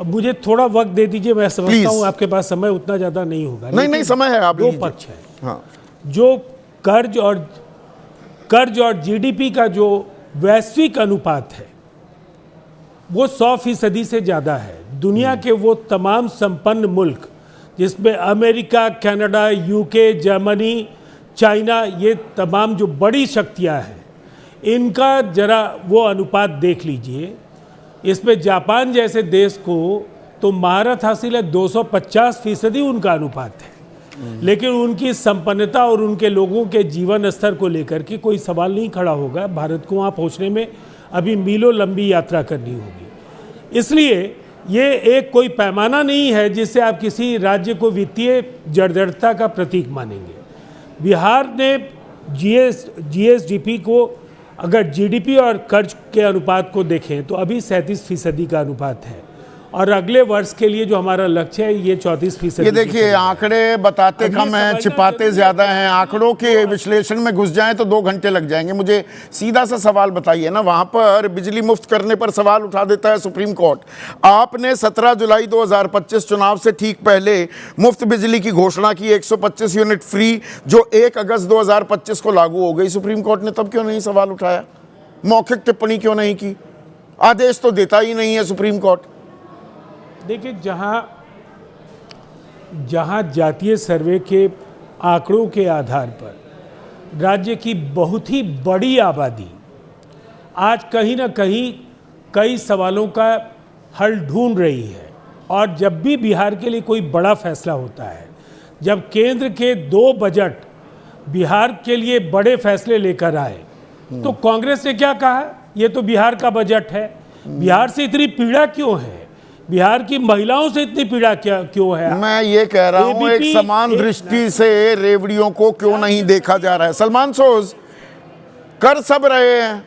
अब मुझे थोड़ा वक्त दे दीजिए, मैं समझता हूँ आपके पास समय उतना ज्यादा नहीं होगा। नहीं समय है, आप दो पक्ष है। हाँ। जो कर्ज और जीडीपी का जो वैश्विक अनुपात है वो 100% से ज़्यादा है। दुनिया के वो तमाम संपन्न मुल्क जिसमें America, Canada, UK, Germany, China, ये तमाम जो बड़ी शक्तियां हैं, इनका जरा वो अनुपात देख लीजिए। इसमें जापान जैसे देश को तो महारत हासिल है, 250% उनका अनुपात है, लेकिन उनकी संपन्नता और उनके लोगों के जीवन स्तर को लेकर के कोई सवाल नहीं खड़ा होगा। भारत को वहाँ पहुँचने में अभी मीलों लंबी यात्रा करनी होगी। इसलिए ये एक कोई पैमाना नहीं है जिससे आप किसी राज्य को वित्तीय जर्जरता का प्रतीक मानेंगे। बिहार ने जीएसडीपी को अगर जीडीपी और कर्ज के अनुपात को देखें तो अभी 37% का अनुपात है, और अगले वर्ष के लिए जो हमारा लक्ष्य है ये 34%। ये देखिए, आंकड़े बताते कम हैं, छिपाते ज्यादा हैं। आंकड़ों के विश्लेषण में घुस जाएं तो 2 घंटे लग जाएंगे। मुझे सीधा सा सवाल बताइए ना, वहां पर बिजली मुफ्त करने पर सवाल उठा देता है सुप्रीम कोर्ट। आपने 17 जुलाई 2025 चुनाव से ठीक पहले मुफ्त बिजली की घोषणा की, 125 यूनिट फ्री, जो 1 अगस्त 2025 को लागू हो गई। सुप्रीम कोर्ट ने तब क्यों नहीं सवाल उठाया, मौखिक टिप्पणी क्यों नहीं की? आदेश तो देता ही नहीं है सुप्रीम कोर्ट। देखिए, जहाँ जातीय सर्वे के आंकड़ों के आधार पर राज्य की बहुत ही बड़ी आबादी आज कहीं ना कहीं कई सवालों का हल ढूंढ रही है, और जब भी बिहार के लिए कोई बड़ा फैसला होता है, जब केंद्र के 2 बजट बिहार के लिए बड़े फैसले लेकर आए, तो कांग्रेस ने क्या कहा, ये तो बिहार का बजट है, बिहार से इतनी पीड़ा क्यों है, बिहार की महिलाओं से इतनी पीड़ा क्यों है? मैं ये कह रहा हूं, एक समान दृष्टि से रेवड़ियों को क्यों नहीं देखा जा रहा है? सलमान सोज कर सब रहे हैं,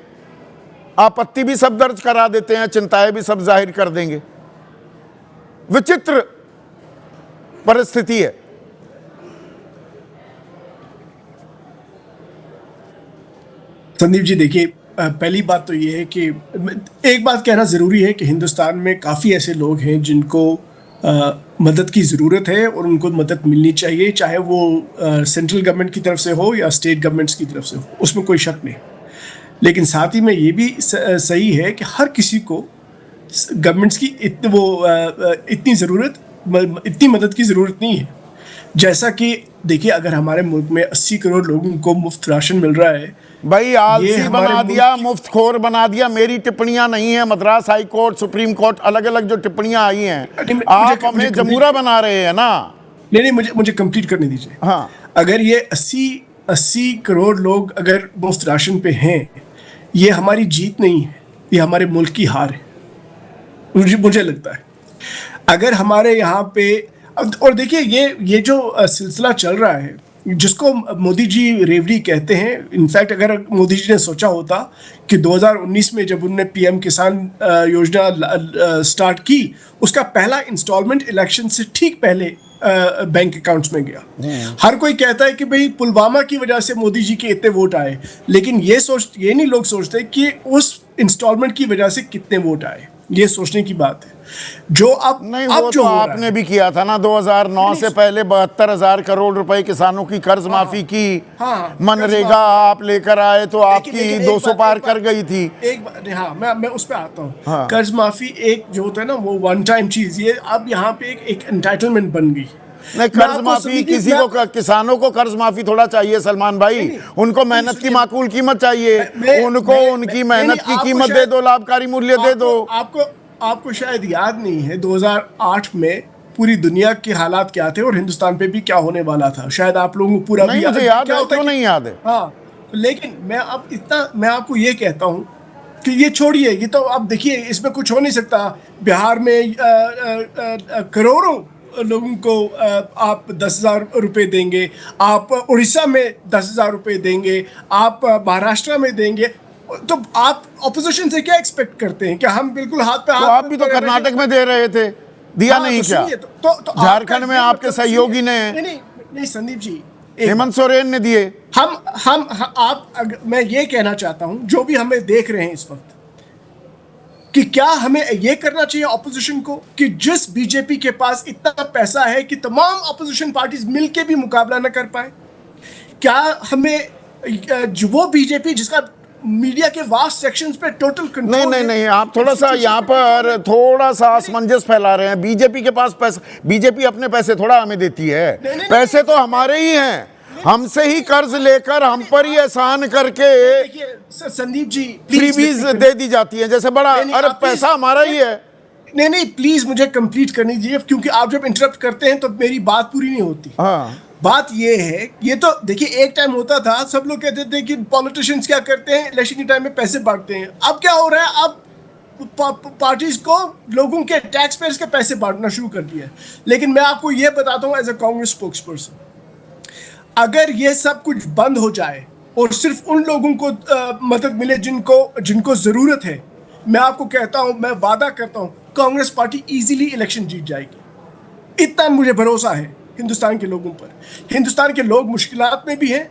आपत्ति भी सब दर्ज करा देते हैं, चिंताएं भी सब जाहिर कर देंगे। विचित्र परिस्थिति है। संदीप जी, देखिए, पहली बात तो ये है कि एक बात कहना ज़रूरी है कि हिंदुस्तान में काफ़ी ऐसे लोग हैं जिनको मदद की ज़रूरत है और उनको मदद मिलनी चाहिए, चाहे वो सेंट्रल गवर्नमेंट की तरफ से हो या स्टेट गवर्नमेंट्स की तरफ से हो, उसमें कोई शक नहीं। लेकिन साथ ही में ये भी सही है कि हर किसी को गवर्नमेंट्स की इतनी मदद की ज़रूरत नहीं है। जैसा कि देखिए, अगर हमारे मुल्क में 80 करोड़ लोगों को मुफ्त राशन मिल रहा है, भाई आलसी बना दिया, मुफ्तखोर बना दिया। मेरी टिप्पणियां नहीं है, Madras high court, supreme court, अलग अलग जो टिप्पणियां आई हैं, आप हमें जमूरा बना रहे हैं ना। नहीं, मुझे कंप्लीट करने दीजिए। हाँ, अगर ये 80 करोड़ लोग अगर मुफ्त राशन पे हैं, ये हमारी जीत नहीं है, ये हमारे मुल्क की हार है, मुझे लगता है। अगर हमारे यहाँ पे, और देखिए ये जो सिलसिला चल रहा है, जिसको मोदी जी रेवड़ी कहते हैं, इनफैक्ट अगर मोदी जी ने सोचा होता कि 2019 में जब उन्होंने पीएम किसान योजना स्टार्ट की, उसका पहला इंस्टॉलमेंट इलेक्शन से ठीक पहले बैंक अकाउंट्स में गया। हर कोई कहता है कि भाई पुलवामा की वजह से मोदी जी के इतने वोट आए, लेकिन ये नहीं लोग सोचते कि उस इंस्टॉलमेंट की वजह से कितने वोट आए। ये सोचने की बात है। जो अब नहीं, अब वो जो तो आपने भी किया था ना 2009 से पहले 72,000 करोड़ रुपए किसानों की कर्ज माफी की। मनरेगा आप लेकर आए तो आपकी 200 पार कर गई थी। एक बार, हाँ, मैं उस पर आता हूँ। कर्ज माफी एक जो होता है ना, वो वन टाइम चीज, ये अब यहाँ पे एक एंटाइटलमेंट बन गई। नहीं, कर्ज माफी किसी को, किसानों को कर्ज माफी थोड़ा चाहिए सलमान भाई। उनको मेहनत की माकूल कीमत चाहिए, उनको उनकी मेहनत की कीमत दे दो, लाभकारी मूल्य दे दो। आपको शायद याद नहीं है 2008 में पूरी दुनिया के हालात क्या थे और हिंदुस्तान पे भी क्या होने वाला था। शायद आप लोगों को पूरा नहीं, मुझे याद है, क्यों नहीं याद है। हाँ, लेकिन मैं आपको ये कहता हूँ कि ये छोड़िए, ये तो आप देखिए, इसमें कुछ हो नहीं सकता। बिहार में करोड़ों लोगों को आप 10,000 रुपये देंगे, आप उड़ीसा में 10,000 रुपये देंगे, आप महाराष्ट्र में देंगे, तो आप ऑपोजिशन से क्या एक्सपेक्ट करते हैं कि हम बिल्कुल हाथ पे हाथ? तो आप भी तो कर्नाटक में दे रहे थे, दिया नहीं क्या? झारखंड में आपके सहयोगी ने, नहीं संदीप जी, हेमंत सोरेन ने दिए। मैं ये कहना चाहता हूं, जो भी हमें देख रहे हैं इस वक्त, कि क्या हमें ये करना चाहिए ऑपोजिशन को कि जिस बीजेपी के पास इतना पैसा है कि तमाम ऑपोजिशन पार्टीज मिलके भी मुकाबला न कर पाए, क्या हमें वो बीजेपी जिसका मीडिया के वास्ट सेक्शंस पे टोटल कंट्रोल? नहीं, आप थोड़ा सा यहाँ पर थोड़ा सा असमंजस फैला रहे हैं। बीजेपी के पास पैसा, बीजेपी अपने पैसे थोड़ा हमें देती है, पैसे तो हमारे ही हैं, हमसे ही कर्ज लेकर हम पर ही एहसान करके संदीप जी फ्रीबीज दे दी जाती है, जैसे बड़ा अरे पैसा हमारा ही है। नहीं, प्लीज मुझे कंप्लीट करने दीजिए, क्योंकि आप जब इंटरप्ट करते हैं तो मेरी बात पूरी नहीं होती। हाँ, बात ये है, ये तो देखिए, एक टाइम होता था, सब लोग कहते थे कि पॉलिटिशियंस क्या करते हैं, इलेक्शन के टाइम में पैसे बांटते हैं। अब क्या हो रहा है, अब पार्टीज को लोगों के टैक्स पेयर्स के पैसे बांटना शुरू कर दिया है। लेकिन मैं आपको ये बताता हूँ as a Congress spokesperson, अगर ये सब कुछ बंद हो जाए और सिर्फ उन लोगों को मदद मिले जिनको जरूरत है, मैं आपको कहता हूं, मैं वादा करता हूं, कांग्रेस पार्टी इजीली इलेक्शन जीत जाएगी। इतना मुझे भरोसा है हिंदुस्तान के लोगों पर। हिंदुस्तान के लोग मुश्किलात में भी हैं,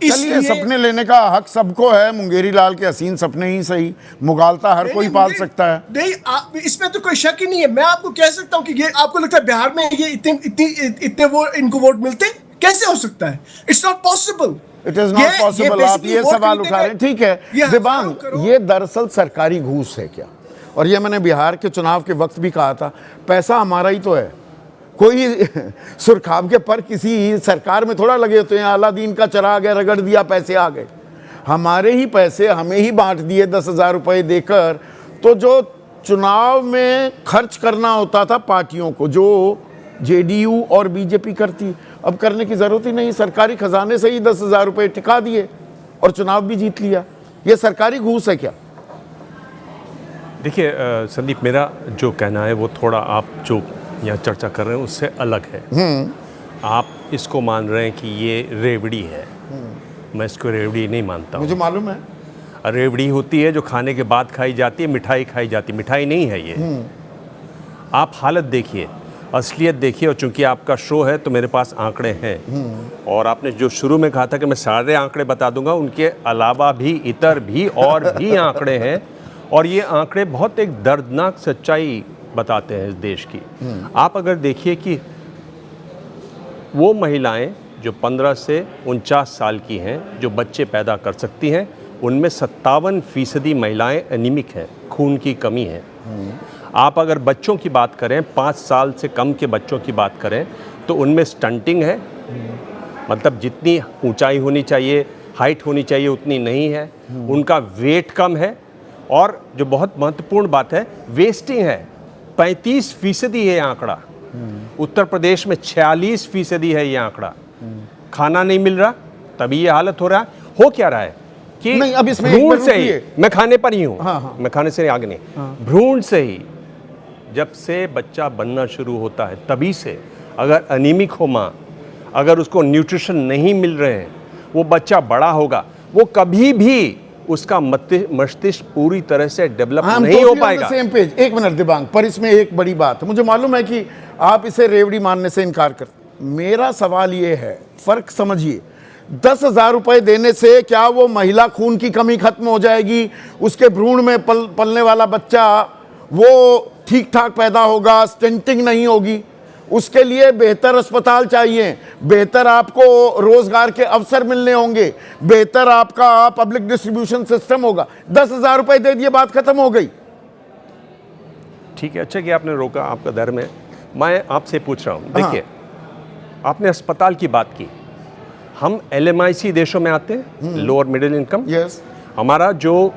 इसलिए सपने लेने का हक सबको है। मुंगेरी लाल के हसीन सपने ही सही, मुगालता हर कोई पाल सकता है। नहीं, इसमें तो कोई शक ही नहीं है। मैं आपको कह सकता हूं कि ये आपको लगता है बिहार में ये इतने इनको वोट मिलते, कैसे हो सकता है? It's not possible. It is not possible. आप ये सवाल उठा रहे हैं, ठीक है दिबांग, ये दरअसल सरकारी घूस है क्या? और ये मैंने बिहार के चुनाव के वक्त भी कहा था, पैसा हमारा ही तो है। कोई सुरखाब के पर किसी सरकार में थोड़ा लगे होते हैं, अलादीन का चराग है, रगड़ दिया पैसे आ गए। हमारे ही पैसे हमें ही बांट दिए 10,000 रुपये देकर। तो जो चुनाव में खर्च करना होता था पार्टियों को, जो जेडीयू और बीजेपी करती, अब करने की जरूरत ही नहीं। सरकारी खजाने से ही 10,000 रुपये टिका दिए और चुनाव भी जीत लिया। ये सरकारी घूस है क्या? देखिए संदीप, मेरा जो कहना है वो थोड़ा आप जो यहाँ चर्चा कर रहे हैं उससे अलग है। आप इसको मान रहे हैं कि ये रेवड़ी है, मैं इसको रेवड़ी नहीं मानता हूँ। मुझे मालूम है, रेवड़ी होती है जो खाने के बाद खाई जाती है, मिठाई खाई जाती है। मिठाई नहीं है ये। आप हालत देखिए, असलियत देखिए। और चूंकि आपका शो है तो मेरे पास आंकड़े हैं, और आपने जो शुरू में कहा था कि मैं सारे आंकड़े बता दूंगा, उनके अलावा भी इतर भी और भी आंकड़े हैं। और ये आंकड़े बहुत एक दर्दनाक सच्चाई बताते हैं इस देश की। आप अगर देखिए कि वो महिलाएं जो 15 से 49 साल की हैं, जो बच्चे पैदा कर सकती हैं, उनमें 57% महिलाएं एनीमिक हैं, खून की कमी है। आप अगर बच्चों की बात करें, 5 साल से कम के बच्चों की बात करें, तो उनमें स्टंटिंग है, मतलब जितनी ऊंचाई होनी चाहिए, हाइट होनी चाहिए, उतनी नहीं है। उनका वेट कम है, और जो बहुत महत्वपूर्ण बात है, वेस्टिंग है। 35% है ये आंकड़ा। उत्तर प्रदेश में 46% है ये आंकड़ा। खाना नहीं मिल रहा, तभी ये हालत हो रहा है। हो क्या रहा है कि नहीं, अब इसमें एक भ्रूण मिनट से ही, रुकिए। मैं खाने पर ही हूँ, हाँ। मैं खाने से आगे नहीं, भ्रूण से ही जब से बच्चा बनना शुरू होता है, तभी से अगर अनीमिक हो माँ, अगर उसको न्यूट्रिशन नहीं मिल रहे हैं, वो बच्चा बड़ा होगा, वो कभी भी उसका मस्तिष्क पूरी तरह से डेवलप नहीं हो पाएगा। Same page. एक मिनट दिबांग, पर इसमें एक बड़ी बात, मुझे मालूम है कि आप इसे रेवड़ी मानने से इनकार करते। मेरा सवाल ये है, फर्क समझिए, 10,000 रुपए देने से क्या वो महिला खून की कमी खत्म हो जाएगी? उसके भ्रूण में पलने वाला बच्चा वो ठीक ठाक पैदा होगा, स्टेंटिंग नहीं होगी? उसके लिए बेहतर अस्पताल चाहिए, बेहतर आपको रोजगार के अवसर मिलने होंगे, बेहतर आपका पब्लिक डिस्ट्रीब्यूशन सिस्टम होगा। 10,000 रुपए दे दिए, बात खत्म हो गई। ठीक है, अच्छा कि आपने रोका, आपका धर्म है। मैं आपसे पूछ रहा हूँ, देखिए, आपने अस्पताल की बात की। हम LMIC देशों में आते हैं, लोअर मिडिल इनकम। यस। हमारा जो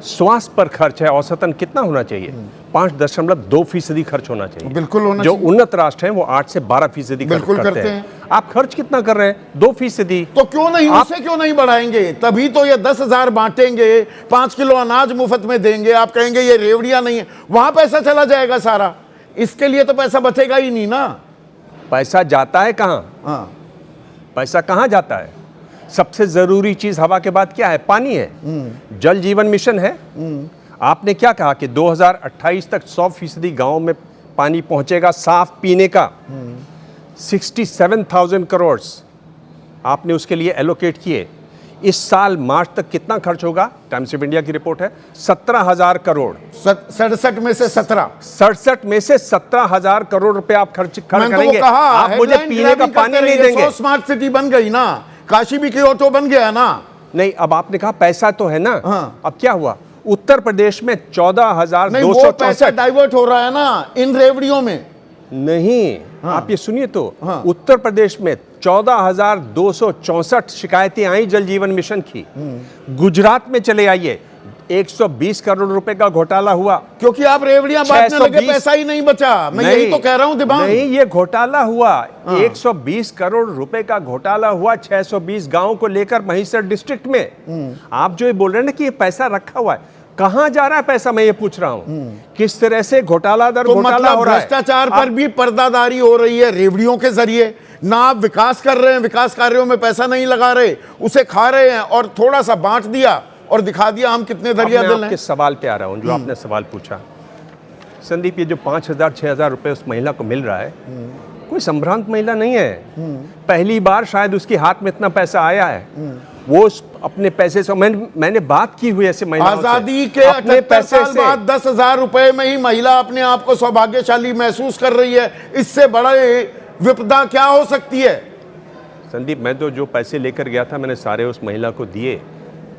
स्वास्थ्य पर खर्च है औसतन कितना होना चाहिए? 5.2% खर्च होना चाहिए। बिल्कुल होना जो चाहिए। उन्नत राष्ट्र हैं वो 8 से 12% बिल्कुल खर्च करते हैं। आप खर्च कितना कर रहे हैं? 2%। तो क्यों नहीं, उससे क्यों नहीं बढ़ाएंगे? तभी तो ये 10,000 बांटेंगे, 5 किलो अनाज मुफ्त में देंगे, आप कहेंगे ये रेवड़ियां नहीं है, वहां पैसा चला जाएगा सारा। इसके लिए तो पैसा बचेगा ही नहीं ना। पैसा जाता है कहाँ? हाँ, पैसा कहाँ जाता है? सबसे जरूरी चीज हवा के बाद क्या है? पानी है। जल जीवन मिशन है। आपने क्या कहा कि 2028 तक 100% गांव में पानी पहुंचेगा, साफ पीने का। 67,000 करोड़ आपने उसके लिए एलोकेट किए। इस साल मार्च तक कितना खर्च होगा? टाइम्स ऑफ इंडिया की रिपोर्ट है 17,000 करोड़। 67 में से 17, 67 में से 17,000 करोड़ रुपए आप खर्च मैंने तो करेंगे। वो कहा, आप मुझे headline पीने का grabbing पानी करते नहीं रहिए। देंगे। 100 स्मार्ट सिटी बन गई ना, काशी भी क्योटो बन गया ना। नहीं, अब आपने कहा पैसा तो है ना। हाँ। अब क्या हुआ? उत्तर प्रदेश में नहीं, वो 14,264। पैसा डाइवर्ट हो रहा है ना इन रेवड़ियों में। नहीं, आप ये सुनिए तो, उत्तर प्रदेश में 14,264 शिकायतें आई जल जीवन मिशन की। गुजरात में चले आइए, 120 करोड़ रुपए का घोटाला हुआ, क्योंकि आप रेवड़ियां बांटने लगे, 620 पैसा ही नहीं बचा। मैं यही तो कह रहा हूं दिबांग। नहीं, ये घोटाला हुआ। 120 करोड़ रुपए का घोटाला हुआ 620 गांव को लेकर महिसर डिस्ट्रिक्ट में। आप जो ये बोल रहे हैं ना कि ये पैसा रखा हुआ है, कहां जा रहा है पैसा? मैं ये पूछ रहा हूं, किस तरह से घोटाला दर तो घोटाला मतलब हो रहा है? भ्रष्टाचार पर भी पर्दादारी हो रही है रेवड़ियों के जरिए। ना आप विकास कर रहे हैं, विकास कार्यों में पैसा नहीं लगा रहे, उसे खा रहे हैं और थोड़ा सा बांट दिया और दिखा दिया हम कितने दरिया दिल हैं। आपके सवाल पे आ रहा हूं, जो आपने सवाल पूछा संदीप। ये जो 5,000 6,000 रुपए उस महिला को मिल रहा है, कोई संभ्रांत महिला नहीं है। पहली बार शायद उसके हाथ में इतना पैसा आया है। वो अपने पैसे से, मैंने बात की हुई ऐसे महिलाओं से, आजादी के अपने 78 साल बाद 10,000 रुपए में ही महिला अपने आप को सौभाग्यशाली महसूस कर रही है। इससे बड़े विपदा क्या हो सकती है? संदीप, मैं तो जो पैसे लेकर गया था, मैंने सारे उस महिला को दिए।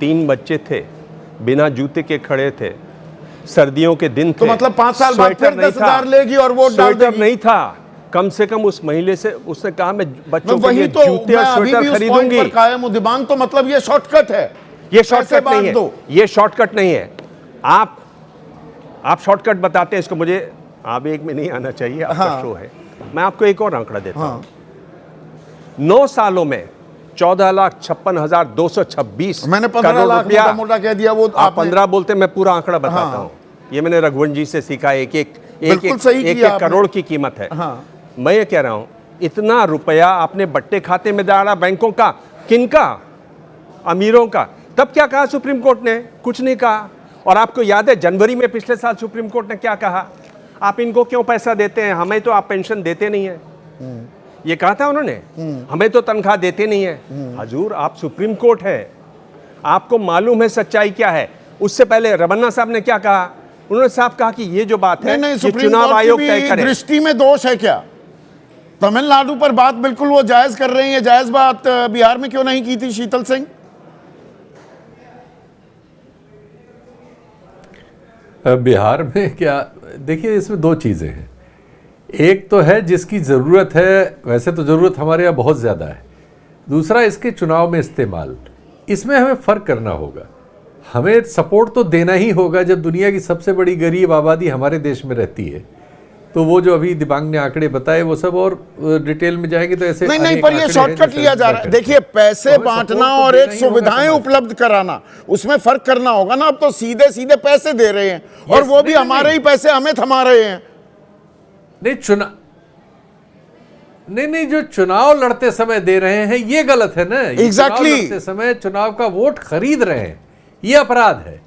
3 बच्चे थे, बिना जूते के खड़े थे, सर्दियों के दिन थे। तो मतलब 5 साल बाद स्वेटर फिर नहीं 10,000 था, लेगी और वोट डाल स्वेटर देगी। नहीं था। कम से कम उस महीने से उसने कहा मैं बच्चों के वही लिए तो जूते मैं और अभी स्वेटर भी उस पॉइंट खरीदूंगी। पर कायम हूं दिबांग। तो मतलब ये शॉर्टकट है? ये पैसे शॉर्टकट नहीं बांट दो। है, ये शॉर्टकट नहीं है। आप शॉर्टकट बताते हैं इसको, मुझे आवेग में नहीं आना चाहिए, आपका शो है। मैं आपको एक और आंकड़ा देता हूं। 9 सालों में 14,56,226 मैंने 15 लाख मोटा मोटा कह दिया। वो आप 15 बोलते, मैं पूरा आंकड़ा बताता हूं। ये मैंने रघुवंश जी से सीखा। एक करोड़ की कीमत है। मैं ये कह रहा हूं, इतना रुपया आपने बट्टे खाते में डाला बैंकों का, किनका? अमीरों का। तब क्या कहा सुप्रीम कोर्ट ने? कुछ नहीं कहा। और आपको याद है जनवरी में पिछले साल सुप्रीम कोर्ट ने क्या कहा? आप इनको क्यों पैसा देते हैं? हमें तो आप पेंशन देते नहीं है। ये कहा था उन्होंने, हमें तो तनख्वाह देते नहीं है। हजूर, आप सुप्रीम कोर्ट है, आपको मालूम है सच्चाई क्या है। उससे पहले रमन्ना साहब ने क्या कहा उन्होंने साफ कहा कि ये जो बात है नहीं, ये सुप्रीम चुनाव कोर्ट की आयोग भी तय करे। दृष्टि में दोष है क्या? तमिलनाडु पर बात बिल्कुल वो जायज कर रही है, जायज बात बिहार में क्यों नहीं की थी शीतल सिंह? बिहार में क्या, देखिए इसमें दो चीज़ें हैं। एक तो है जिसकी ज़रूरत है, वैसे तो ज़रूरत हमारे यहाँ बहुत ज़्यादा है। दूसरा इसके चुनाव में इस्तेमाल, इसमें हमें फ़र्क करना होगा। हमें सपोर्ट तो देना ही होगा जब दुनिया की सबसे बड़ी गरीब आबादी हमारे देश में रहती है। तो वो जो अभी दिबांग ने आंकड़े बताए वो सब और डिटेल में जाएंगे तो ऐसे नहीं, पर ये शॉर्टकट लिया जा रहा है। देखिए, पैसे बांटना और एक सुविधाएं उपलब्ध कराना, उसमें फर्क करना होगा ना। अब तो सीधे सीधे पैसे दे रहे हैं और वो भी हमारे ही पैसे हमें थमा रहे हैं। नहीं, जो चुनाव लड़ते समय दे रहे हैं ये गलत है ना। Exactly. चुनाव लड़ते समय चुनाव का वोट खरीद रहे हैं, ये अपराध है।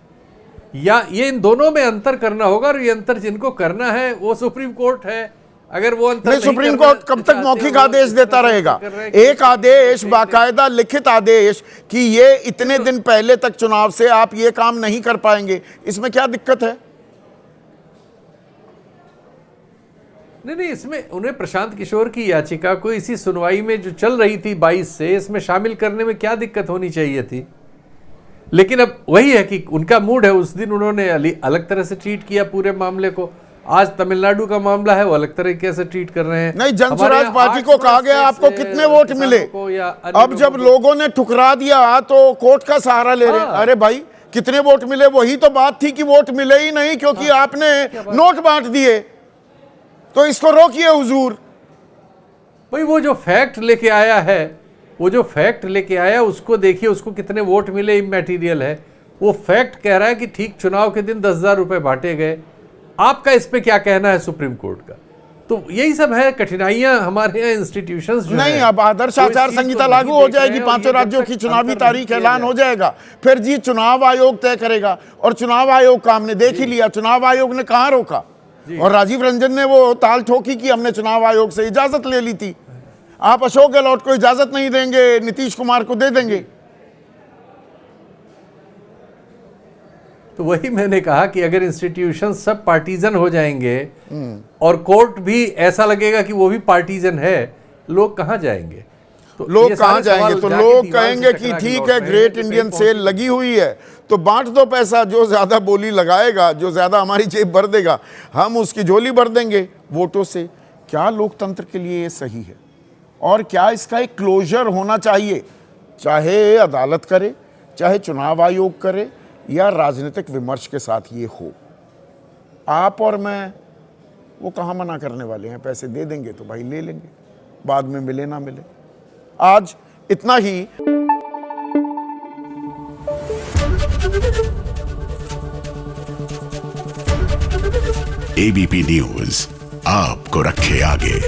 या ये इन दोनों में अंतर करना होगा, और ये अंतर जिनको करना है वो सुप्रीम कोर्ट है। अगर वो अंतर नहीं, सुप्रीम कोर्ट कब तक मौखिक आदेश देता रहेगा? एक आदेश, बाकायदा लिखित आदेश कि ये इतने दिन पहले तक चुनाव से आप ये काम नहीं कर पाएंगे, इसमें क्या दिक्कत है? नहीं, इसमें उन्हें प्रशांत किशोर की याचिका को इसी सुनवाई में जो चल रही थी 22 से, इसमें शामिल करने में क्या दिक्कत होनी चाहिए थी? लेकिन अब वही है कि उनका मूड है। उस दिन उन्होंने अलग तरह से ट्रीट किया पूरे मामले को। आज तमिलनाडु का मामला है, वो अलग तरीके से ट्रीट कर रहे हैं। नहीं, जनसुराज पार्टी को कहा गया आपको कितने वोट मिले, अब जब लोगों ने ठुकरा दिया तो कोर्ट का सहारा ले रहे हैं। अरे भाई, कितने वोट मिले? वही तो बात थी कि वोट मिले ही नहीं क्योंकि आपने नोट बांट दिए। तो इसको रोकिए हुजूर। भाई वो जो फैक्ट लेके आया है, वो जो फैक्ट लेके आया उसको देखिए, उसको कितने वोट मिले इमैटीरियल है। वो फैक्ट कह रहा है कि ठीक चुनाव के दिन 10,000 रुपए बांटे गए। आपका इस पे क्या कहना है सुप्रीम कोर्ट का? तो यही सब है कठिनाइयां हमारे यहाँ इंस्टीट्यूशंस जो नहीं, हैं। अब आदर्श आचार संहिता लागू हो जाएगी, 5 राज्यों की चुनावी तारीख ऐलान हो जाएगा, फिर जी चुनाव आयोग तय करेगा। और चुनाव आयोग का हमने देख ही लिया, चुनाव आयोग ने कहां रोका। और राजीव रंजन ने वो ताल ठोकी कि हमने चुनाव आयोग से इजाजत ले ली थी। आप अशोक गहलोत को इजाजत नहीं देंगे, नीतीश कुमार को दे देंगे। तो वही मैंने कहा कि अगर इंस्टीट्यूशन सब पार्टीजन हो जाएंगे और कोर्ट भी ऐसा लगेगा कि वो भी पार्टीजन है, लोग कहां जाएंगे? तो लोग कहां जाएंगे? तो लोग कहेंगे कि ठीक है, ग्रेट इंडियन सेल लगी हुई है तो बांट दो पैसा। जो ज्यादा बोली लगाएगा, जो ज्यादा हमारी जेब भर देगा, हम उसकी झोली भर देंगे वोटों से। क्या लोकतंत्र के लिए ये सही है? और क्या इसका एक क्लोजर होना चाहिए? चाहे अदालत करे, चाहे चुनाव आयोग करे, या राजनीतिक विमर्श के साथ ये हो। आप और मैं वो कहाँ मना करने वाले हैं? पैसे दे देंगे तो भाई ले लेंगे, बाद में मिले ना मिले। आज इतना ही। एबीपी न्यूज आपको रखे आगे।